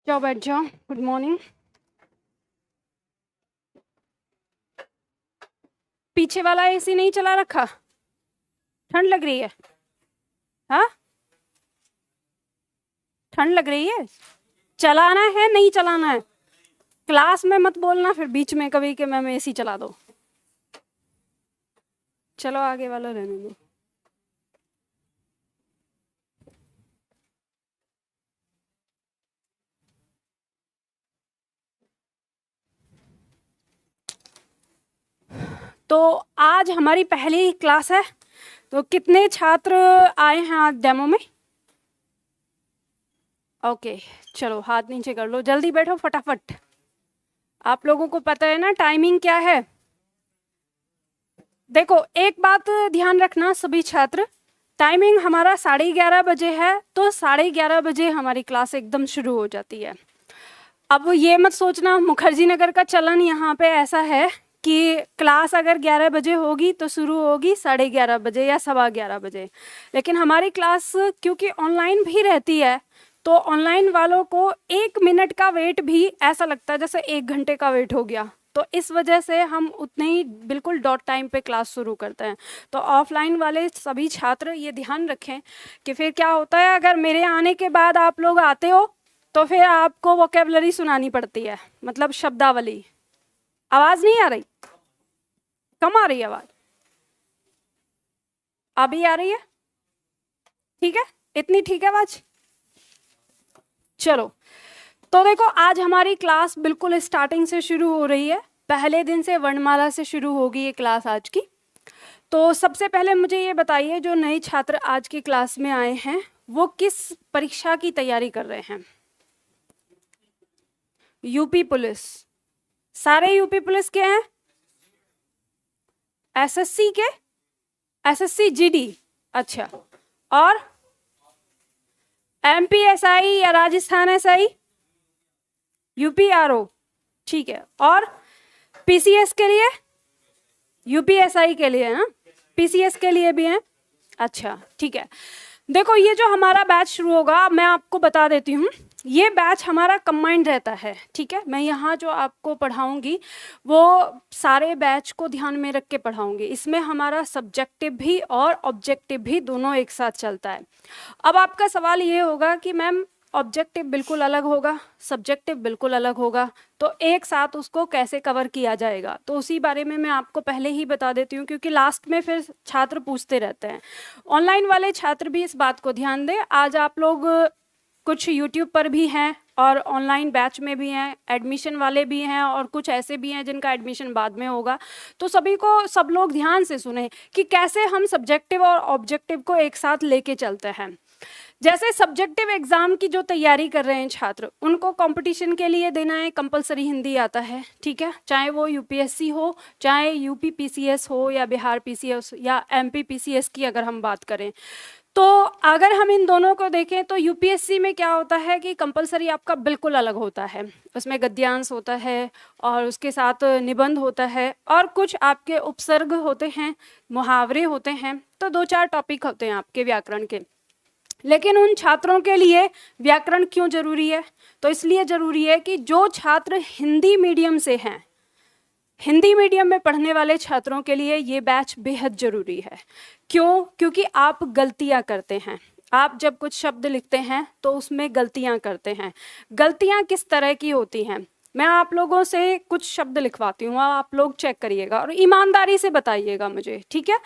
जाओ बैठ जाओ। Good morning. पीछे वाला एसी नहीं चला रखा? ठंड लग रही है? हाँ, ठंड लग रही है। चलाना है नहीं चलाना है? क्लास में मत बोलना फिर बीच में कभी कि मैम एसी चला दो। चलो आगे वाला रहने दो। तो आज हमारी पहली क्लास है। तो कितने छात्र आए हैं आज डेमो में? ओके, चलो हाथ नीचे कर लो, जल्दी बैठो फटाफट। आप लोगों को पता है ना टाइमिंग क्या है? देखो एक बात ध्यान रखना सभी छात्र, टाइमिंग हमारा 11:30 बजे है, तो 11:30 बजे हमारी क्लास एकदम शुरू हो जाती है। अब ये मत सोचना मुखर्जी नगर का चलन यहाँ पे ऐसा है कि क्लास अगर 11 बजे होगी तो शुरू होगी 11:30 बजे या 11:15 बजे। लेकिन हमारी क्लास क्योंकि ऑनलाइन भी रहती है, तो ऑनलाइन वालों को 1 मिनट का वेट भी ऐसा लगता है जैसे 1 घंटे का वेट हो गया। तो इस वजह से हम उतने ही बिल्कुल डॉट टाइम पे क्लास शुरू करते हैं। तो ऑफलाइन वाले सभी छात्र ये ध्यान रखें कि फिर क्या होता है, अगर मेरे आने के बाद आप लोग आते हो तो फिर आपको वोकेबलरी सुनानी पड़ती है, मतलब शब्दावली। आवाज नहीं आ रही? कम आ रही है आवाज? अभी आ रही है? ठीक है, इतनी ठीक है आवाज? चलो, तो देखो आज हमारी क्लास बिल्कुल स्टार्टिंग से शुरू हो रही है। पहले दिन से वर्णमाला से शुरू होगी ये क्लास आज की। तो सबसे पहले मुझे ये बताइए, जो नए छात्र आज की क्लास में आए हैं वो किस परीक्षा की तैयारी कर रहे हैं? UP police? सारे यूपी पुलिस के हैं? एसएससी के? SSC GD? अच्छा। और एमपी एसआई या राजस्थान एसआई? UP RO? ठीक है। और पीसीएस के लिए? यूपीएसआई के लिए ना, पीसीएस के लिए भी हैं? अच्छा ठीक है। देखो ये जो हमारा बैच शुरू होगा, मैं आपको बता देती हूँ, ये बैच हमारा कंबाइंड रहता है। ठीक है, मैं यहाँ जो आपको पढ़ाऊंगी वो सारे बैच को ध्यान में रख के पढ़ाऊंगी। इसमें हमारा सब्जेक्टिव भी और ऑब्जेक्टिव भी दोनों एक साथ चलता है। अब आपका सवाल ये होगा कि मैम ऑब्जेक्टिव बिल्कुल अलग होगा, सब्जेक्टिव बिल्कुल अलग होगा, तो एक साथ उसको कैसे कवर किया जाएगा? तो उसी बारे में मैं आपको पहले ही बता देती हूँ, क्योंकि लास्ट में फिर छात्र पूछते रहते हैं। ऑनलाइन वाले छात्र भी इस बात को ध्यान दें, आज आप लोग कुछ यूट्यूब पर भी हैं और ऑनलाइन बैच में भी हैं, एडमिशन वाले भी हैं और कुछ ऐसे भी हैं जिनका एडमिशन बाद में होगा। तो सभी को, सब लोग ध्यान से सुने कि कैसे हम सब्जेक्टिव और ऑब्जेक्टिव को एक साथ लेके चलते हैं। जैसे सब्जेक्टिव एग्जाम की जो तैयारी कर रहे हैं छात्र, उनको कंपटीशन के लिए देना है कंपलसरी हिंदी आता है। ठीक है, चाहे वो यूपीएससी हो, चाहे यूपी पीसीएस हो, या बिहार पीसीएस या एमपी पीसीएस की अगर हम बात करें, तो अगर हम इन दोनों को देखें तो यूपीएससी में क्या होता है कि कंपलसरी आपका बिल्कुल अलग होता है। उसमें गद्यांश होता है और उसके साथ निबंध होता है और कुछ आपके उपसर्ग होते हैं, मुहावरे होते हैं, तो 2-4 टॉपिक होते हैं आपके व्याकरण के। लेकिन उन छात्रों के लिए व्याकरण क्यों जरूरी है? तो इसलिए जरूरी है कि जो छात्र हिंदी मीडियम से हैं, हिंदी मीडियम में पढ़ने वाले छात्रों के लिए ये बैच बेहद जरूरी है। क्यों? क्योंकि आप गलतियां करते हैं। आप जब कुछ शब्द लिखते हैं तो उसमें गलतियां करते हैं। गलतियां किस तरह की होती हैं? मैं आप लोगों से कुछ शब्द लिखवाती हूँ, आप लोग चेक करिएगा और ईमानदारी से बताइएगा मुझे, ठीक है?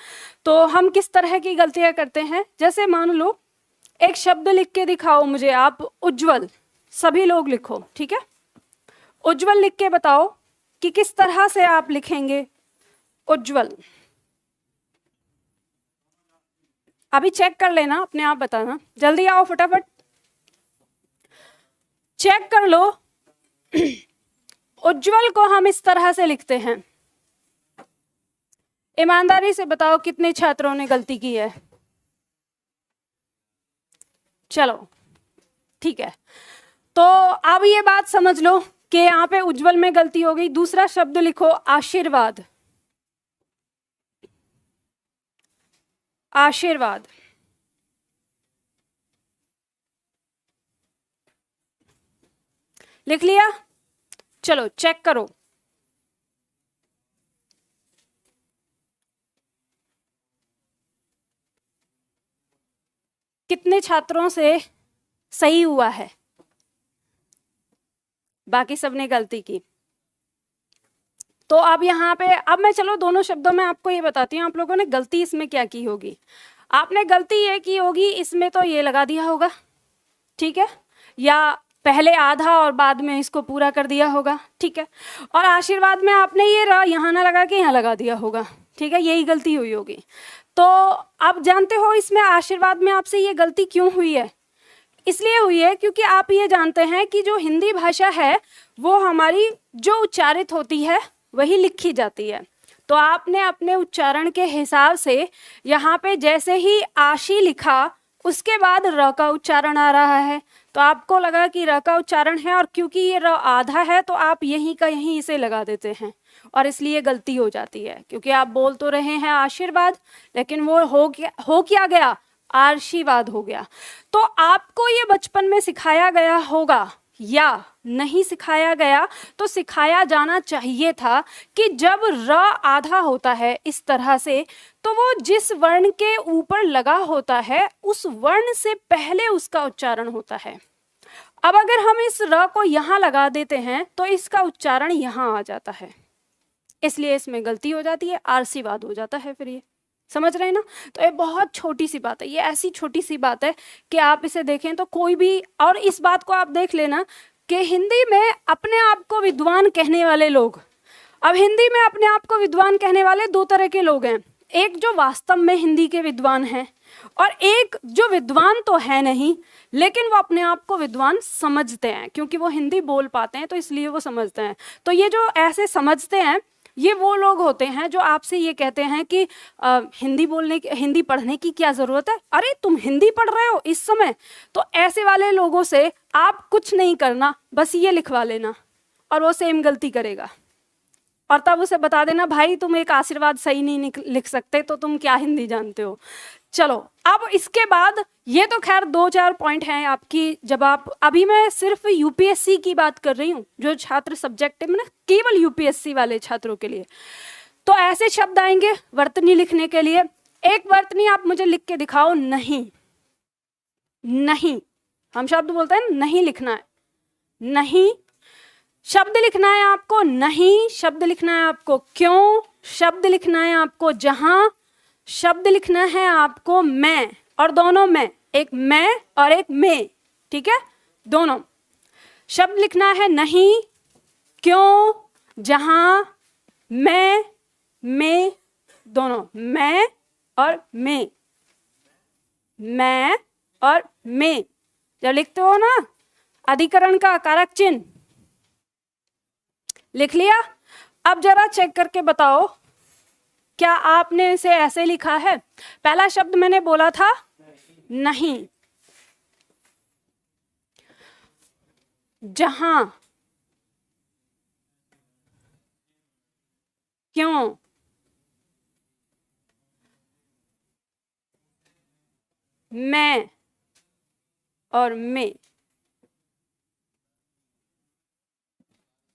तो हम किस तरह की गलतियां करते हैं, जैसे मान लो एक शब्द लिख के दिखाओ मुझे आप, उज्जवल। सभी लोग लिखो, ठीक है? उज्जवल लिख के बताओ कि किस तरह से आप लिखेंगे उज्जवल। अभी चेक कर लेना, अपने आप बताना, जल्दी आओ फटाफट चेक कर लो। उज्जवल को हम इस तरह से लिखते हैं। ईमानदारी से बताओ कितने छात्रों ने गलती की है? चलो ठीक है, तो अब ये बात समझ लो कि यहाँ पे उज्जवल में गलती हो गई। दूसरा शब्द लिखो आशीर्वाद। आशीर्वाद। लिख लिया? चलो चेक करो। कितने छात्रों से सही हुआ है? बाकी सबने गलती की। तो अब यहाँ पे अब मैं चलो दोनों शब्दों में आपको ये बताती हूँ आप लोगों ने गलती इसमें क्या की होगी। आपने गलती ये की होगी, इसमें तो ये लगा दिया होगा, ठीक है, या पहले आधा और बाद में इसको पूरा कर दिया होगा, ठीक है। और आशीर्वाद में आपने ये यहाँ ना लगा के यहाँ लगा दिया होगा, ठीक है, यही गलती हुई होगी। तो आप जानते हो इसमें आशीर्वाद में आपसे ये गलती क्यों हुई है? इसलिए हुई है क्योंकि आप ये जानते हैं कि जो हिंदी भाषा है वो हमारी जो उच्चारित होती है वही लिखी जाती है। तो आपने अपने उच्चारण के हिसाब से यहाँ पे जैसे ही आशी लिखा उसके बाद र का उच्चारण आ रहा है, तो आपको लगा कि र का उच्चारण है, और क्योंकि ये र आधा है तो आप यहीं का यहीं इसे लगा देते हैं और इसलिए गलती हो जाती है। क्योंकि आप बोल तो रहे हैं आशीर्वाद, लेकिन वो हो क्या गया? आशीर्वाद हो गया। तो आपको ये बचपन में सिखाया गया होगा या नहीं सिखाया गया, तो सिखाया जाना चाहिए था कि जब र आधा होता है इस तरह से, तो वो जिस वर्ण के ऊपर लगा होता है उस वर्ण से पहले उसका उच्चारण होता है। अब अगर हम इस र को यहाँ लगा देते हैं तो इसका उच्चारण यहाँ आ जाता है, इसलिए इसमें गलती हो जाती है, आशीर्वाद हो जाता है। फिर ये समझ रहे हैं ना? तो ये बहुत छोटी सी बात है, ये ऐसी छोटी सी बात है कि आप इसे देखें तो कोई भी, और इस बात को आप देख लेना कि हिंदी में अपने आप को विद्वान कहने वाले लोग, अब हिंदी में अपने आप को विद्वान कहने वाले दो तरह के लोग हैं, एक जो वास्तव में हिंदी के विद्वान हैं और एक जो विद्वान तो है नहीं लेकिन वो अपने आप को विद्वान समझते हैं, क्योंकि वो हिंदी बोल पाते हैं तो इसलिए वो समझते हैं। तो ये जो ऐसे समझते हैं ये वो लोग होते हैं जो आपसे ये कहते हैं कि हिंदी पढ़ने की क्या ज़रूरत है, अरे तुम हिंदी पढ़ रहे हो इस समय। तो ऐसे वाले लोगों से आप कुछ नहीं करना, बस ये लिखवा लेना और वो सेम गलती करेगा, और तब उसे बता देना भाई तुम एक आशीर्वाद सही नहीं लिख सकते तो तुम क्या हिंदी जानते हो। चलो अब इसके बाद ये तो खैर 2-4 पॉइंट हैं आपकी, जब आप, अभी मैं सिर्फ यूपीएससी की बात कर रही हूँ, जो छात्र सब्जेक्ट है ना, केवल यूपीएससी वाले छात्रों के लिए। तो ऐसे शब्द आएंगे वर्तनी लिखने के लिए। एक वर्तनी आप मुझे लिख के दिखाओ, नहीं। नहीं हम शब्द बोलते हैं नहीं लिखना है, नहीं शब्द लिखना है आपको, नहीं शब्द लिखना है आपको, क्यों शब्द लिखना है आपको, जहां शब्द लिखना है आपको, मैं, और दोनों में, एक मैं और एक में, ठीक है, दोनों शब्द लिखना है, नहीं, क्यों, जहां, में, दोनों, मैं और में, मैं और में। जब लिखते हो ना अधिकरण का कारक चिन्ह लिख लिया। अब जरा चेक करके बताओ क्या आपने इसे ऐसे लिखा है? पहला शब्द मैंने बोला था नहीं, जहां, क्यों, मैं और में।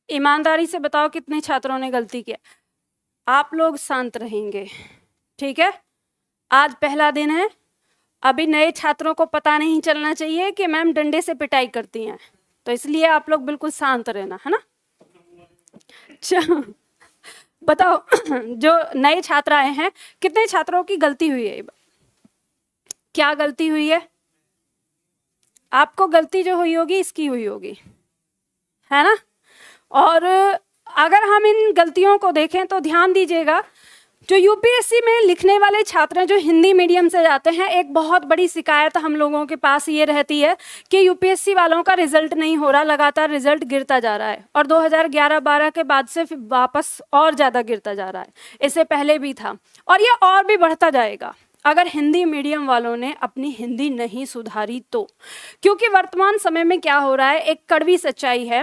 ईमानदारी से बताओ कितने छात्रों ने गलती किया? आप लोग शांत रहेंगे, ठीक है? आज पहला दिन है, अभी नए छात्रों को पता नहीं चलना चाहिए कि मैम डंडे से पिटाई करती हैं, तो इसलिए आप लोग बिल्कुल शांत रहना, है ना? चलो बताओ जो नए छात्र आए हैं कितने छात्रों की गलती हुई है? क्या गलती हुई है? आपको गलती जो हुई होगी इसकी हुई होगी, है ना? और अगर हम इन गलतियों को देखें तो ध्यान दीजिएगा, जो यूपीएससी में लिखने वाले छात्र हैं जो हिंदी मीडियम से जाते हैं, एक बहुत बड़ी शिकायत हम लोगों के पास ये रहती है कि यूपीएससी वालों का रिजल्ट नहीं हो रहा, लगातार रिजल्ट गिरता जा रहा है, और 2011-12 के बाद से फिर वापस और ज़्यादा गिरता जा रहा है। इससे पहले भी था और ये और भी बढ़ता जाएगा अगर हिंदी मीडियम वालों ने अपनी हिंदी नहीं सुधारी तो। क्योंकि वर्तमान समय में क्या हो रहा है, एक कड़वी सच्चाई है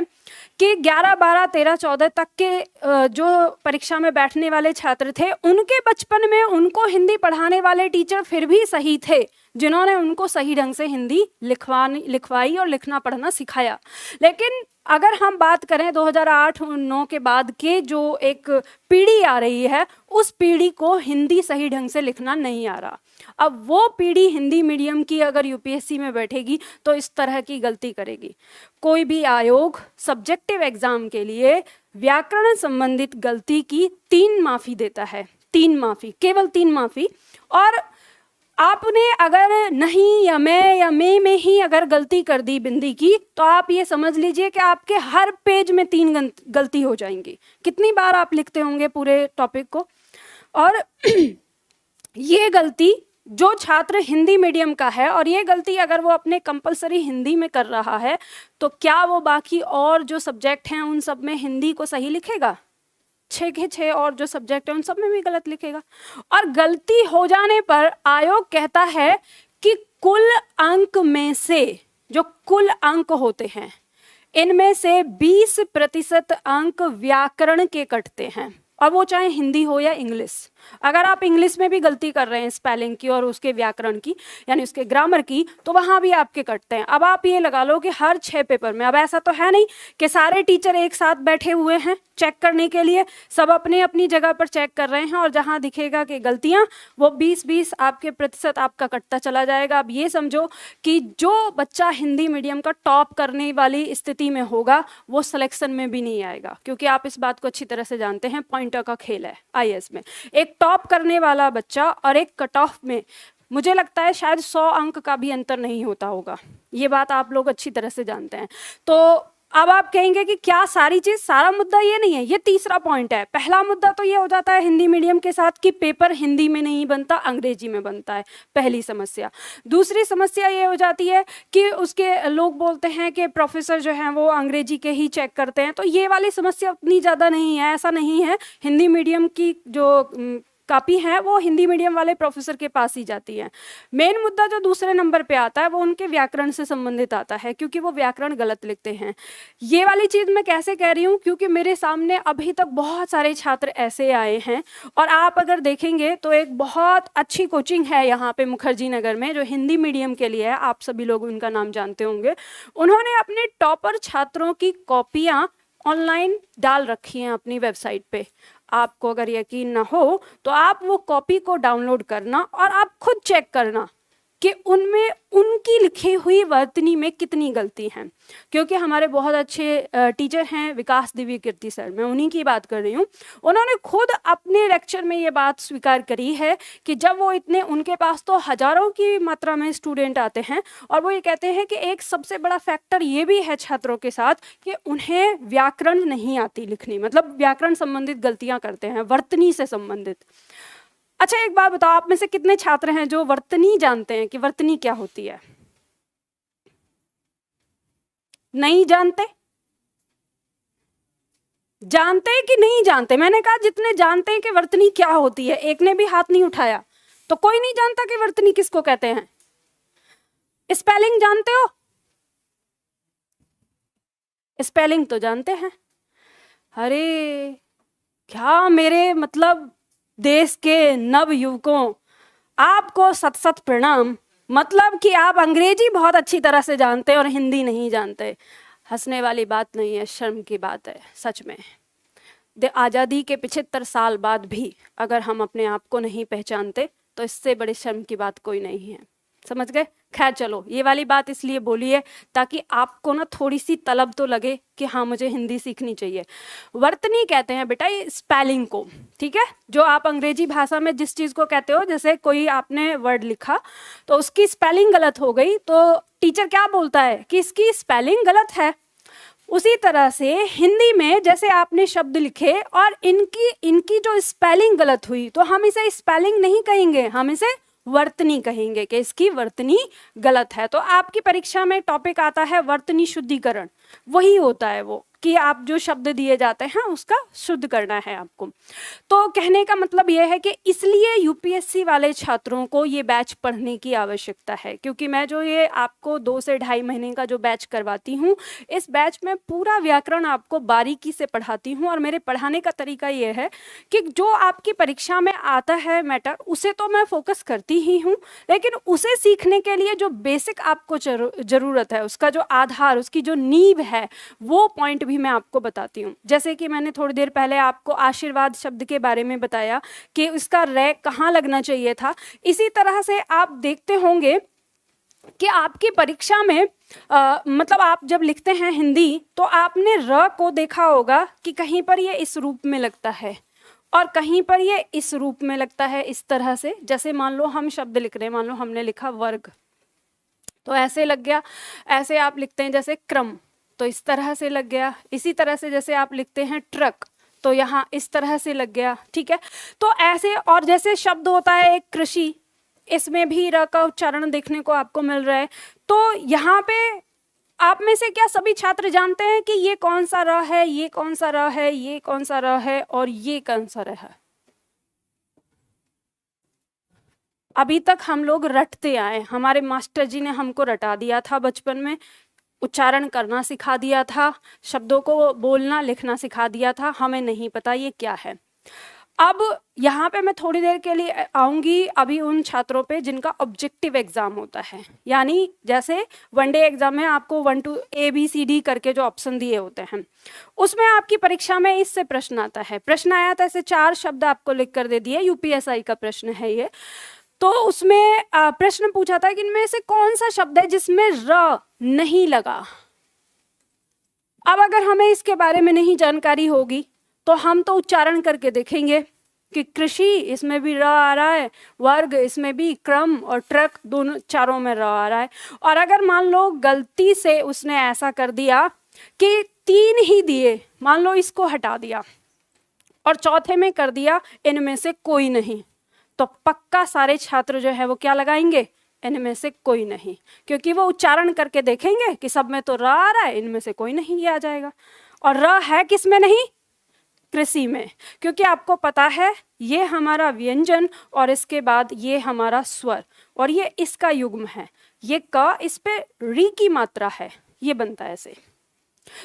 कि 11, 12, 13, 14 तक के जो परीक्षा में बैठने वाले छात्र थे, उनके बचपन में उनको हिंदी पढ़ाने वाले टीचर फिर भी सही थे, जिन्होंने उनको सही ढंग से हिंदी लिखवाई और लिखना पढ़ना सिखाया। लेकिन अगर हम बात करें 2008-9 के बाद के जो एक पीढ़ी आ रही है, उस पीढ़ी को हिंदी सही ढंग से लिखना नहीं आ रहा। अब वो पीढ़ी हिंदी मीडियम की अगर यूपीएससी में बैठेगी तो इस तरह की गलती करेगी। कोई भी आयोग सब्जेक्टिव एग्जाम के लिए व्याकरण संबंधित गलती की 3 माफी देता है, 3 माफी, केवल 3 माफी। और आपने अगर नहीं या मैं में ही अगर गलती कर दी बिंदी की, तो आप ये समझ लीजिए कि आपके हर पेज में 3 गलती हो जाएंगी। कितनी बार आप लिखते होंगे पूरे टॉपिक को। और ये गलती जो छात्र हिंदी मीडियम का है और ये गलती अगर वो अपने कंपलसरी हिंदी में कर रहा है, तो क्या वो बाकी और जो सब्जेक्ट हैं उन सब में हिंदी को सही लिखेगा? 6 के 6 और जो सब्जेक्ट है उन सब में भी गलत लिखेगा। और गलती हो जाने पर आयोग कहता है कि कुल अंक में से, जो कुल अंक होते हैं, इनमें से 20% अंक व्याकरण के कटते हैं, और वो चाहे हिंदी हो या इंग्लिश। अगर आप इंग्लिश में भी गलती कर रहे हैं स्पेलिंग की और उसके व्याकरण की, यानी उसके ग्रामर की, तो वहाँ भी आपके कटते हैं। अब आप ये लगा लो कि हर 6 पेपर में, अब ऐसा तो है नहीं कि सारे टीचर एक साथ बैठे हुए हैं चेक करने के लिए, सब अपने अपनी जगह पर चेक कर रहे हैं, और जहाँ दिखेगा कि गलतियाँ, वो 20-20 आपके प्रतिशत आपका कटता चला जाएगा। अब ये समझो कि जो बच्चा हिंदी मीडियम का टॉप करने वाली स्थिति में होगा, वो सिलेक्शन में भी नहीं आएगा, क्योंकि आप इस बात को अच्छी तरह से जानते हैं, पॉइंटर का खेल है आईएएस में। एक टॉप करने वाला बच्चा और एक कट ऑफ में मुझे लगता है शायद 100 अंक का भी अंतर नहीं होता होगा। ये बात आप लोग अच्छी तरह से जानते हैं। तो अब आप कहेंगे कि क्या सारी चीज, सारा मुद्दा ये नहीं है, ये तीसरा पॉइंट है। पहला मुद्दा तो ये हो जाता है हिंदी मीडियम के साथ कि पेपर हिंदी में नहीं बनता, अंग्रेजी में बनता है, पहली समस्या। दूसरी समस्या ये हो जाती है कि उसके लोग बोलते हैं कि प्रोफेसर जो हैं वो अंग्रेजी के ही चेक करते हैं, तो ये वाली समस्या उतनी ज़्यादा नहीं है, ऐसा नहीं है। हिंदी मीडियम की जो कापी है वो हिंदी मीडियम वाले प्रोफेसर के पास ही जाती है। मेन मुद्दा जो दूसरे नंबर पे आता है वो उनके व्याकरण से संबंधित आता है, क्योंकि वो व्याकरण गलत लिखते हैं। ये वाली चीज़ मैं कैसे कह रही हूँ, क्योंकि मेरे सामने अभी तक बहुत सारे छात्र ऐसे आए हैं, और आप अगर देखेंगे तो एक बहुत अच्छी कोचिंग है यहाँ पे मुखर्जी नगर में, जो हिंदी मीडियम के लिए है, आप सभी लोग उनका नाम जानते होंगे। उन्होंने अपने टॉपर छात्रों की कॉपियाँ ऑनलाइन डाल रखी हैं अपनी वेबसाइट पे। आपको अगर यकीन ना हो तो आप वो कॉपी को डाउनलोड करना और आप खुद चेक करना कि उनमें उनकी लिखी हुई वर्तनी में कितनी गलती हैं। क्योंकि हमारे बहुत अच्छे टीचर हैं विकास दिव्य कीर्ति सर, मैं उन्हीं की बात कर रही हूँ। उन्होंने खुद अपने लेक्चर में ये बात स्वीकार करी है कि जब वो इतने, उनके पास तो हजारों की मात्रा में स्टूडेंट आते हैं, और वो ये कहते हैं कि एक सबसे बड़ा फैक्टर ये भी है छात्रों के साथ कि उन्हें व्याकरण नहीं आती लिखनी, मतलब व्याकरण संबंधित गलतियाँ करते हैं, वर्तनी से संबंधित। अच्छा एक बात बताओ, आप में से कितने छात्र हैं जो वर्तनी जानते हैं कि वर्तनी क्या होती है? नहीं जानते? जानते हैं कि नहीं जानते? मैंने कहा जितने जानते हैं कि वर्तनी क्या होती है, एक ने भी हाथ नहीं उठाया। तो कोई नहीं जानता कि वर्तनी किसको कहते हैं। स्पेलिंग जानते हो? स्पेलिंग तो जानते हैं। अरे क्या मेरे मतलब देश के नव युवकों, आपको सत सत प्रणाम। मतलब कि आप अंग्रेजी बहुत अच्छी तरह से जानते हैं और हिंदी नहीं जानते। हंसने वाली बात नहीं है, शर्म की बात है सच में। आज़ादी के 75 साल बाद भी अगर हम अपने आप को नहीं पहचानते तो इससे बड़े शर्म की बात कोई नहीं है। समझ गए? खैर चलो, ये वाली बात इसलिए बोली है ताकि आपको ना थोड़ी सी तलब तो लगे कि हाँ मुझे हिंदी सीखनी चाहिए। वर्तनी कहते हैं बेटा ये स्पेलिंग को, ठीक है? जो आप अंग्रेजी भाषा में जिस चीज़ को कहते हो, जैसे कोई आपने वर्ड लिखा तो उसकी स्पेलिंग गलत हो गई तो टीचर क्या बोलता है कि इसकी स्पेलिंग गलत है। उसी तरह से हिंदी में जैसे आपने शब्द लिखे और इनकी जो स्पेलिंग गलत हुई तो हम इसे स्पेलिंग नहीं कहेंगे, हम इसे वर्तनी कहेंगे कि इसकी वर्तनी गलत है। तो आपकी परीक्षा में टॉपिक आता है वर्तनी शुद्धिकरण, वही होता है वो। कि आप जो शब्द दिए जाते हैं उसका शुद्ध करना है आपको। तो कहने का मतलब यह है कि इसलिए यूपीएससी वाले छात्रों को ये बैच पढ़ने की आवश्यकता है, क्योंकि मैं जो ये आपको 2 से ढाई महीने का जो बैच करवाती हूँ, इस बैच में पूरा व्याकरण आपको बारीकी से पढ़ाती हूँ। और मेरे पढ़ाने का तरीका ये है कि जो आपकी परीक्षा में आता है मैटर, उसे तो मैं फोकस करती ही हूँ, लेकिन उसे सीखने के लिए जो बेसिक आपको ज़रूरत है, उसका जो आधार, उसकी जो नींव है, वो पॉइंट भी मैं आपको बताती हूँ। जैसे कि मैंने थोड़ी देर पहले आपको आशीर्वाद शब्द के बारे में बताया कि उसका रै कहाँ लगना चाहिए था, इसी तरह से आप देखते होंगे कि आपकी परीक्षा में मतलब आप जब लिखते हैं हिंदी, तो आपने र को देखा होगा कि कहीं पर ये इस रूप में लगता है और कहीं पर ये इस रूप में लगता है, इस तरह से। जैसे मान लो हम शब्द लिख रहे हैं, मान लो हमने लिखा वर्ग, तो ऐसे लग गया। ऐसे आप लिखते हैं जैसे क्रम, तो इस तरह से लग गया। इसी तरह से जैसे आप लिखते हैं ट्रक, तो यहाँ इस तरह से लग गया, ठीक है। तो ऐसे, और जैसे शब्द होता है एक कृषि, इसमें भी र का उच्चारण देखने को आपको मिल रहा है। तो यहाँ पे आप में से क्या सभी छात्र जानते हैं कि ये कौन सा र है, ये कौन सा र है, ये कौन सा र है और ये कौन सा र है? अभी तक हम लोग रटते आए, हमारे मास्टर जी ने हमको रटा दिया था बचपन में, उच्चारण करना सिखा दिया था, शब्दों को बोलना लिखना सिखा दिया था, हमें नहीं पता ये क्या है। अब यहाँ पे मैं थोड़ी देर के लिए आऊँगी अभी उन छात्रों पे जिनका ऑब्जेक्टिव एग्जाम होता है, यानी जैसे वनडे एग्जाम में आपको 1 to ABCD करके जो ऑप्शन दिए होते हैं, उसमें आपकी परीक्षा में इससे प्रश्न आता है। प्रश्न आया था, ऐसे 4 शब्द आपको लिख कर दे दिए, यूपीएसआई का प्रश्न है ये। तो उसमें प्रश्न पूछा था कि इनमें से कौन सा शब्द है जिसमें र नहीं लगा। अब अगर हमें इसके बारे में नहीं जानकारी होगी तो हम तो उच्चारण करके देखेंगे कि कृषि, इसमें भी र आ रहा है, वर्ग, इसमें भी, क्रम और ट्रक, दोनों चारों में र आ रहा है। और अगर मान लो गलती से उसने ऐसा कर दिया कि 3 ही दिए, मान लो इसको हटा दिया और चौथे में कर दिया इनमें से कोई नहीं, तो पक्का सारे छात्र जो है वो क्या लगाएंगे? इनमें से कोई नहीं, क्योंकि वो उच्चारण करके देखेंगे कि सब में तो र आ रहा है, इनमें से कोई नहीं, ये आ जाएगा। और र है किस में नहीं? कृषि में, क्योंकि आपको पता है ये हमारा व्यंजन और इसके बाद ये हमारा स्वर और ये इसका युग्म है, ये क, इस पे री की मात्रा है, ये बनता है ऐसे।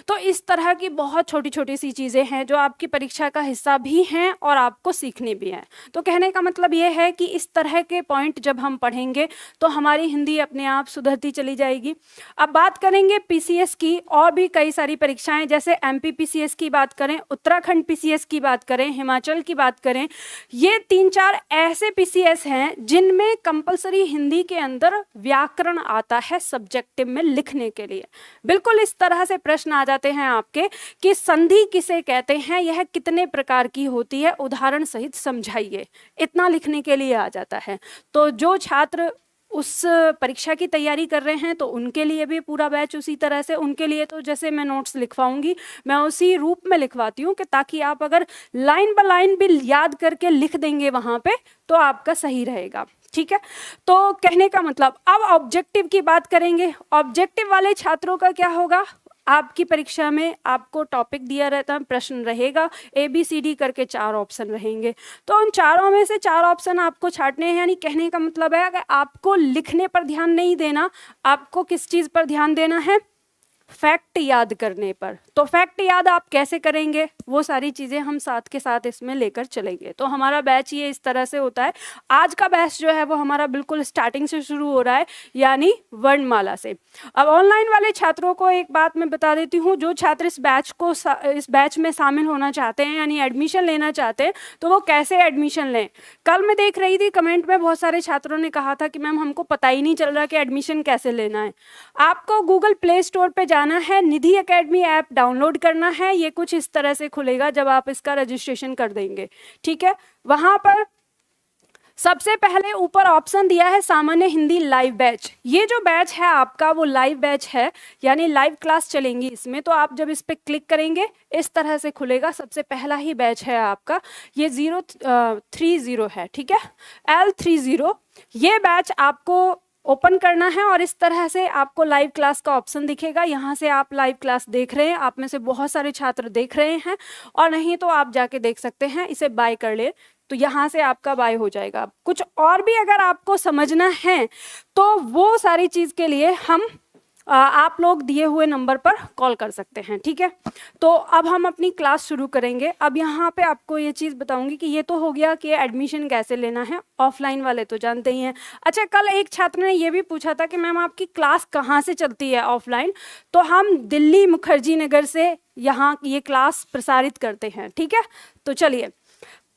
तो इस तरह की बहुत छोटी छोटी सी चीज़ें हैं जो आपकी परीक्षा का हिस्सा भी हैं और आपको सीखनी भी हैं। तो कहने का मतलब ये है कि इस तरह के पॉइंट जब हम पढ़ेंगे तो हमारी हिंदी अपने आप सुधरती चली जाएगी। अब बात करेंगे पीसीएस की, और भी कई सारी परीक्षाएं, जैसे एमपी पीसीएस की बात करें, उत्तराखंड पीसीएस की बात करें, हिमाचल की बात करें, ये 3-4 ऐसे पीसीएस हैं जिनमें कंपलसरी हिंदी के अंदर व्याकरण आता है सब्जेक्टिव में लिखने के लिए। बिल्कुल इस तरह से प्रश्न आ जाते हैं आपके कि संधि किसे कहते हैं, यह कितने प्रकार की होती है, उदाहरण सहित समझाइए, इतना लिखने के लिए आ जाता है। तो जो छात्र उस परीक्षा की तैयारी कर रहे हैं तो उनके लिए भी पूरा बैच उसी तरह से, उनके लिए तो जैसे मैं नोट्स लिखवाऊंगी मैं उसी रूप में लिखवाती हूँ कि ताकि आप अगर लाइन बाय लाइन भी याद करके लिख देंगे वहाँ पे तो आपका सही रहेगा, ठीक है। तो कहने का मतलब, अब ऑब्जेक्टिव की बात करेंगे। ऑब्जेक्टिव वाले छात्रों का क्या होगा? आपकी परीक्षा में आपको टॉपिक दिया रहता है, प्रश्न रहेगा, ABCD करके 4 ऑप्शन रहेंगे, तो उन चारों में से 4 ऑप्शन आपको छांटने हैं। यानी कहने का मतलब है कि आपको लिखने पर ध्यान नहीं देना, आपको किस चीज़ पर ध्यान देना है? फैक्ट याद करने पर। तो फैक्ट याद आप कैसे करेंगे, वो सारी चीज़ें हम साथ के साथ इसमें लेकर चलेंगे। तो हमारा बैच ये इस तरह से होता है। आज का बैच जो है वो हमारा बिल्कुल स्टार्टिंग से शुरू हो रहा है, यानी वर्णमाला से। अब ऑनलाइन वाले छात्रों को एक बात मैं बता देती हूँ, जो छात्र इस बैच में शामिल होना चाहते हैं यानी एडमिशन लेना चाहते हैं, तो वो कैसे एडमिशन लें। कल मैं देख रही थी कमेंट में बहुत सारे छात्रों ने कहा था कि मैम हमको पता ही नहीं चल रहा कि एडमिशन कैसे लेना है। आपको गूगल प्ले स्टोर पर जाना है, निधि एकेडमी ऐप डाउनलोड करना है, ये कुछ इस तरह से खुलेगा जब आप इसका रजिस्ट्रेशन कर देंगे, ठीक है। वहां पर सबसे पहले ऊपर ऑप्शन दिया है सामान्य हिंदी लाइव बैच। ये जो बैच है आपका वो लाइव बैच है, यानी लाइव क्लास चलेंगी इसमें। तो आप जब इस पर क्लिक करेंगे इस तरह से खुलेगा, सबसे पहला ही बैच है आपका, ये 030 है, ठीक है, L30। ये बैच आपको ओपन करना है और इस तरह से आपको लाइव क्लास का ऑप्शन दिखेगा। यहाँ से आप लाइव क्लास देख रहे हैं, आप में से बहुत सारे छात्र देख रहे हैं, और नहीं तो आप जाके देख सकते हैं, इसे बाय कर ले तो यहाँ से आपका बाय हो जाएगा। कुछ और भी अगर आपको समझना है तो वो सारी चीज़ के लिए हम आप लोग दिए हुए नंबर पर कॉल कर सकते हैं, ठीक है। तो अब हम अपनी क्लास शुरू करेंगे। अब यहाँ पे आपको ये चीज़ बताऊंगी कि ये तो हो गया कि एडमिशन कैसे लेना है, ऑफलाइन वाले तो जानते ही हैं। अच्छा, कल एक छात्र ने ये भी पूछा था कि मैम आपकी क्लास कहाँ से चलती है ऑफलाइन, तो हम दिल्ली मुखर्जी नगर से यहाँ ये क्लास प्रसारित करते हैं, ठीक है। तो चलिए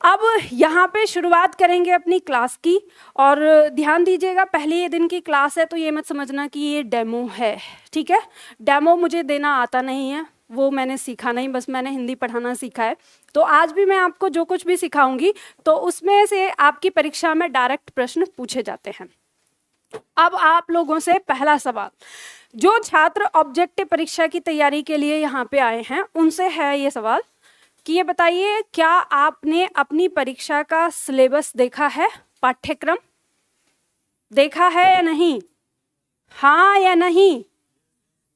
अब यहाँ पे शुरुआत करेंगे अपनी क्लास की, और ध्यान दीजिएगा पहले दिन की क्लास है तो ये मत समझना कि ये डेमो है, ठीक है। डेमो मुझे देना आता नहीं है, वो मैंने सीखा नहीं, बस मैंने हिंदी पढ़ाना सीखा है। तो आज भी मैं आपको जो कुछ भी सिखाऊंगी तो उसमें से आपकी परीक्षा में डायरेक्ट प्रश्न पूछे जाते हैं। अब आप लोगों से पहला सवाल, जो छात्र ऑब्जेक्टिव परीक्षा की तैयारी के लिए यहाँ पे आए हैं उनसे है ये सवाल कि ये बताइए, क्या आपने अपनी परीक्षा का सिलेबस देखा है, पाठ्यक्रम देखा है या नहीं, हाँ या नहीं?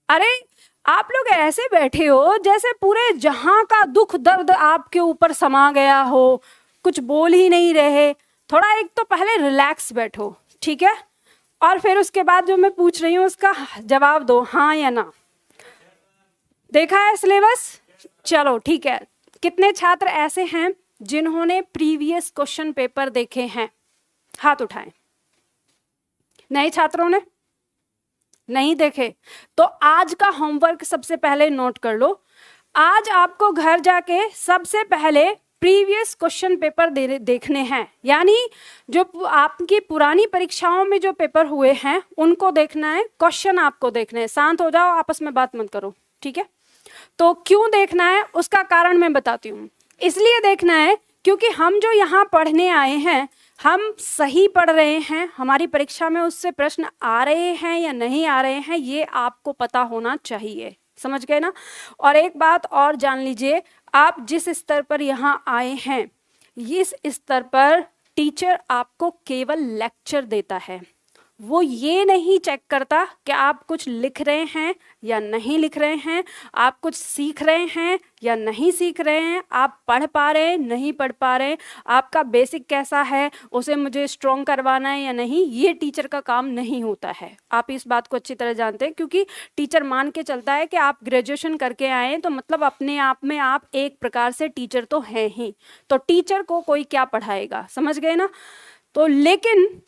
अरे आप लोग ऐसे बैठे हो जैसे पूरे जहां का दुख दर्द आपके ऊपर समा गया हो, कुछ बोल ही नहीं रहे। थोड़ा एक तो पहले रिलैक्स बैठो, ठीक है, और फिर उसके बाद जो मैं पूछ रही हूँ उसका जवाब दो, हाँ या ना। देखा है सिलेबस? चलो ठीक है। कितने छात्र ऐसे हैं जिन्होंने प्रीवियस क्वेश्चन पेपर देखे हैं, हाथ उठाएं। नए छात्रों ने नहीं देखे तो आज का होमवर्क सबसे पहले नोट कर लो। आज आपको घर जाके सबसे पहले प्रीवियस क्वेश्चन पेपर देखने हैं, यानी जो आपकी पुरानी परीक्षाओं में जो पेपर हुए हैं उनको देखना है, क्वेश्चन आपको देखने हैं। शांत हो जाओ, आपस में बात मत करो, ठीक है। तो क्यों देखना है उसका कारण मैं बताती हूँ। इसलिए देखना है क्योंकि हम जो यहाँ पढ़ने आए हैं हम सही पढ़ रहे हैं, हमारी परीक्षा में उससे प्रश्न आ रहे हैं या नहीं आ रहे हैं, ये आपको पता होना चाहिए। समझ गए ना? और एक बात और जान लीजिए, आप जिस स्तर पर यहाँ आए हैं इस स्तर पर टीचर आपको केवल लेक्चर देता है, वो ये नहीं चेक करता कि आप कुछ लिख रहे हैं या नहीं लिख रहे हैं, आप कुछ सीख रहे हैं या नहीं सीख रहे हैं, आप पढ़ पा रहे हैं नहीं पढ़ पा रहे हैं, आपका बेसिक कैसा है उसे मुझे स्ट्रॉन्ग करवाना है या नहीं, ये टीचर का काम नहीं होता है। आप इस बात को अच्छी तरह जानते हैं, क्योंकि टीचर मान के चलता है कि आप ग्रेजुएशन करके आए हैं तो मतलब अपने आप में आप एक प्रकार से टीचर तो हैं ही, तो टीचर को कोई क्या पढ़ाएगा, समझ गए ना? तो लेकिन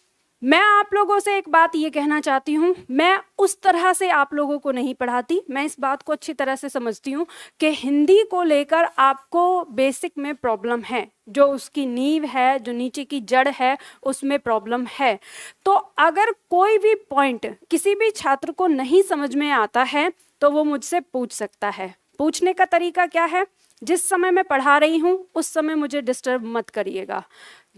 मैं आप लोगों से एक बात ये कहना चाहती हूँ, मैं उस तरह से आप लोगों को नहीं पढ़ाती, मैं इस बात को अच्छी तरह से समझती हूँ कि हिंदी को लेकर आपको बेसिक में प्रॉब्लम है, जो उसकी नींव है, जो नीचे की जड़ है उसमें प्रॉब्लम है। तो अगर कोई भी पॉइंट किसी भी छात्र को नहीं समझ में आता है तो वो मुझसे पूछ सकता है। पूछने का तरीका क्या है, जिस समय मैं पढ़ा रही हूँ उस समय मुझे डिस्टर्ब मत करिएगा।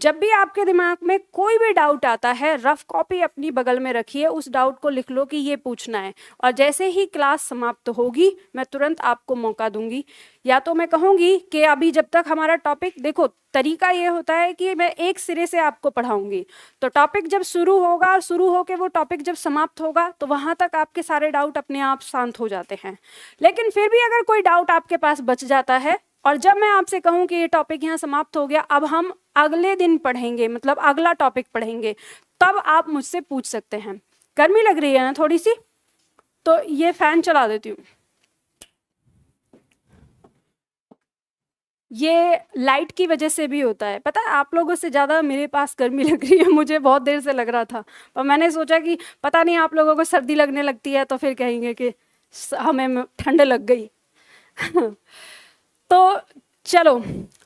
जब भी आपके दिमाग में कोई भी डाउट आता है, रफ कॉपी अपनी बगल में रखिए, उस डाउट को लिख लो कि ये पूछना है, और जैसे ही क्लास समाप्त होगी मैं तुरंत आपको मौका दूंगी। या तो मैं कहूँगी कि अभी जब तक हमारा टॉपिक, देखो तरीका ये होता है कि मैं एक सिरे से आपको पढ़ाऊंगी, तो टॉपिक जब शुरू होगा और शुरू होकर वो टॉपिक जब समाप्त होगा तो वहाँ तक आपके सारे डाउट अपने आप शांत हो जाते हैं। लेकिन फिर भी अगर कोई डाउट आपके पास बच जाता है और जब मैं आपसे कहूँ कि ये टॉपिक यहाँ समाप्त हो गया, अब हम अगले दिन पढ़ेंगे, मतलब अगला टॉपिक पढ़ेंगे, तब आप मुझसे पूछ सकते हैं। गर्मी लग रही है ना थोड़ी सी, तो ये फैन चला देती हूँ। ये लाइट की वजह से भी होता है, पता है, आप लोगों से ज़्यादा मेरे पास गर्मी लग रही है, मुझे बहुत देर से लग रहा था, पर मैंने सोचा कि पता नहीं आप लोगों को सर्दी लगने लगती है तो फिर कहेंगे कि हमें ठंड लग गई। तो चलो,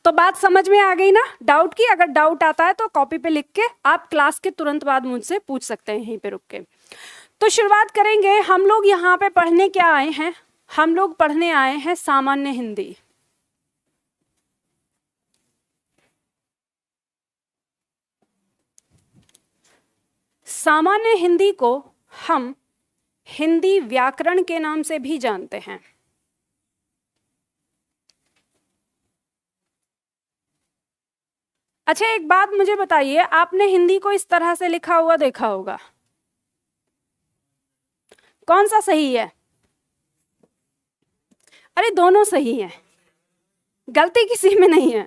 तो बात समझ में आ गई ना डाउट की? अगर डाउट आता है तो कॉपी पे लिख के आप क्लास के तुरंत बाद मुझसे पूछ सकते हैं यहीं पे रुक के। तो शुरुआत करेंगे। हम लोग यहाँ पे पढ़ने क्या आए हैं? हम लोग पढ़ने आए हैं सामान्य हिंदी। सामान्य हिंदी को हम हिंदी व्याकरण के नाम से भी जानते हैं। अच्छा, एक बात मुझे बताइए, आपने हिंदी को इस तरह से लिखा हुआ देखा होगा? कौन सा सही है? अरे दोनों सही है, गलती किसी में नहीं है,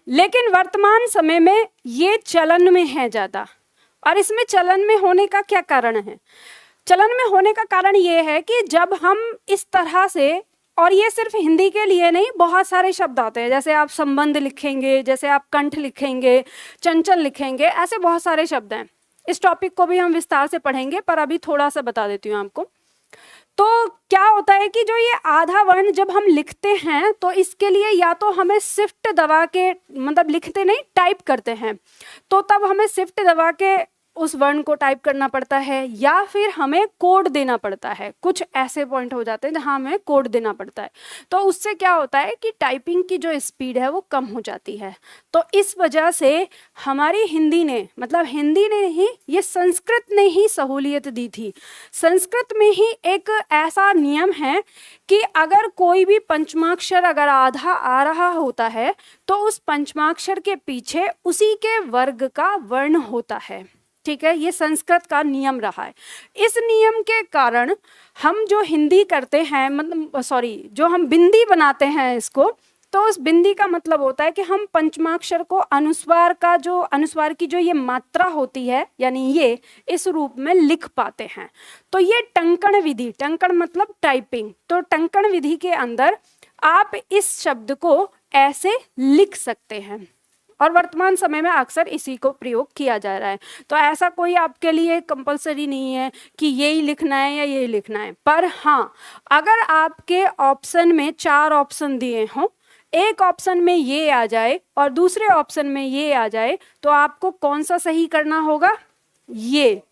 लेकिन वर्तमान समय में ये चलन में है ज्यादा। और इसमें चलन में होने का क्या कारण है? चलन में होने का कारण ये है कि जब हम इस तरह से, और ये सिर्फ हिंदी के लिए नहीं, बहुत सारे शब्द आते हैं, जैसे आप संबंध लिखेंगे, जैसे आप कंठ लिखेंगे, चंचल लिखेंगे, ऐसे बहुत सारे शब्द हैं। इस टॉपिक को भी हम विस्तार से पढ़ेंगे, पर अभी थोड़ा सा बता देती हूँ आपको। तो क्या होता है कि जो ये आधा वर्ण जब हम लिखते हैं तो इसके लिए या तो हमें शिफ्ट दबा के, मतलब लिखते नहीं, टाइप करते हैं, तो तब हमें शिफ्ट दबा के उस वर्ण को टाइप करना पड़ता है, या फिर हमें कोड देना पड़ता है। कुछ ऐसे पॉइंट हो जाते हैं जहां हमें कोड देना पड़ता है, तो उससे क्या होता है कि टाइपिंग की जो स्पीड है वो कम हो जाती है। तो इस वजह से हमारी हिंदी ने, मतलब हिंदी ने ही, ये संस्कृत ने ही सहूलियत दी थी। संस्कृत में ही एक ऐसा नियम है कि अगर कोई भी पंचमाक्षर अगर आधा आ रहा होता है तो उस पंचमाक्षर के पीछे उसी के वर्ग का वर्ण होता है। ठीक है, ये संस्कृत का नियम रहा है। इस नियम के कारण हम जो हिंदी करते हैं, मतलब जो हम बिंदी बनाते हैं इसको, तो उस बिंदी का मतलब होता है कि हम पंचमाक्षर को अनुस्वार की जो ये मात्रा होती है, यानी ये इस रूप में लिख पाते हैं। तो ये टंकण विधि, टंकण मतलब टाइपिंग, तो टंकण विधि के अंदर आप इस शब्द को ऐसे लिख सकते हैं, और वर्तमान समय में अक्सर इसी को प्रयोग किया जा रहा है। तो ऐसा कोई आपके लिए कंपलसरी नहीं है कि यही लिखना है या यही लिखना है, पर हाँ, अगर आपके ऑप्शन में 4 ऑप्शन दिए हों, एक ऑप्शन में ये आ जाए और दूसरे ऑप्शन में ये आ जाए, तो आपको कौन सा सही करना होगा? ये,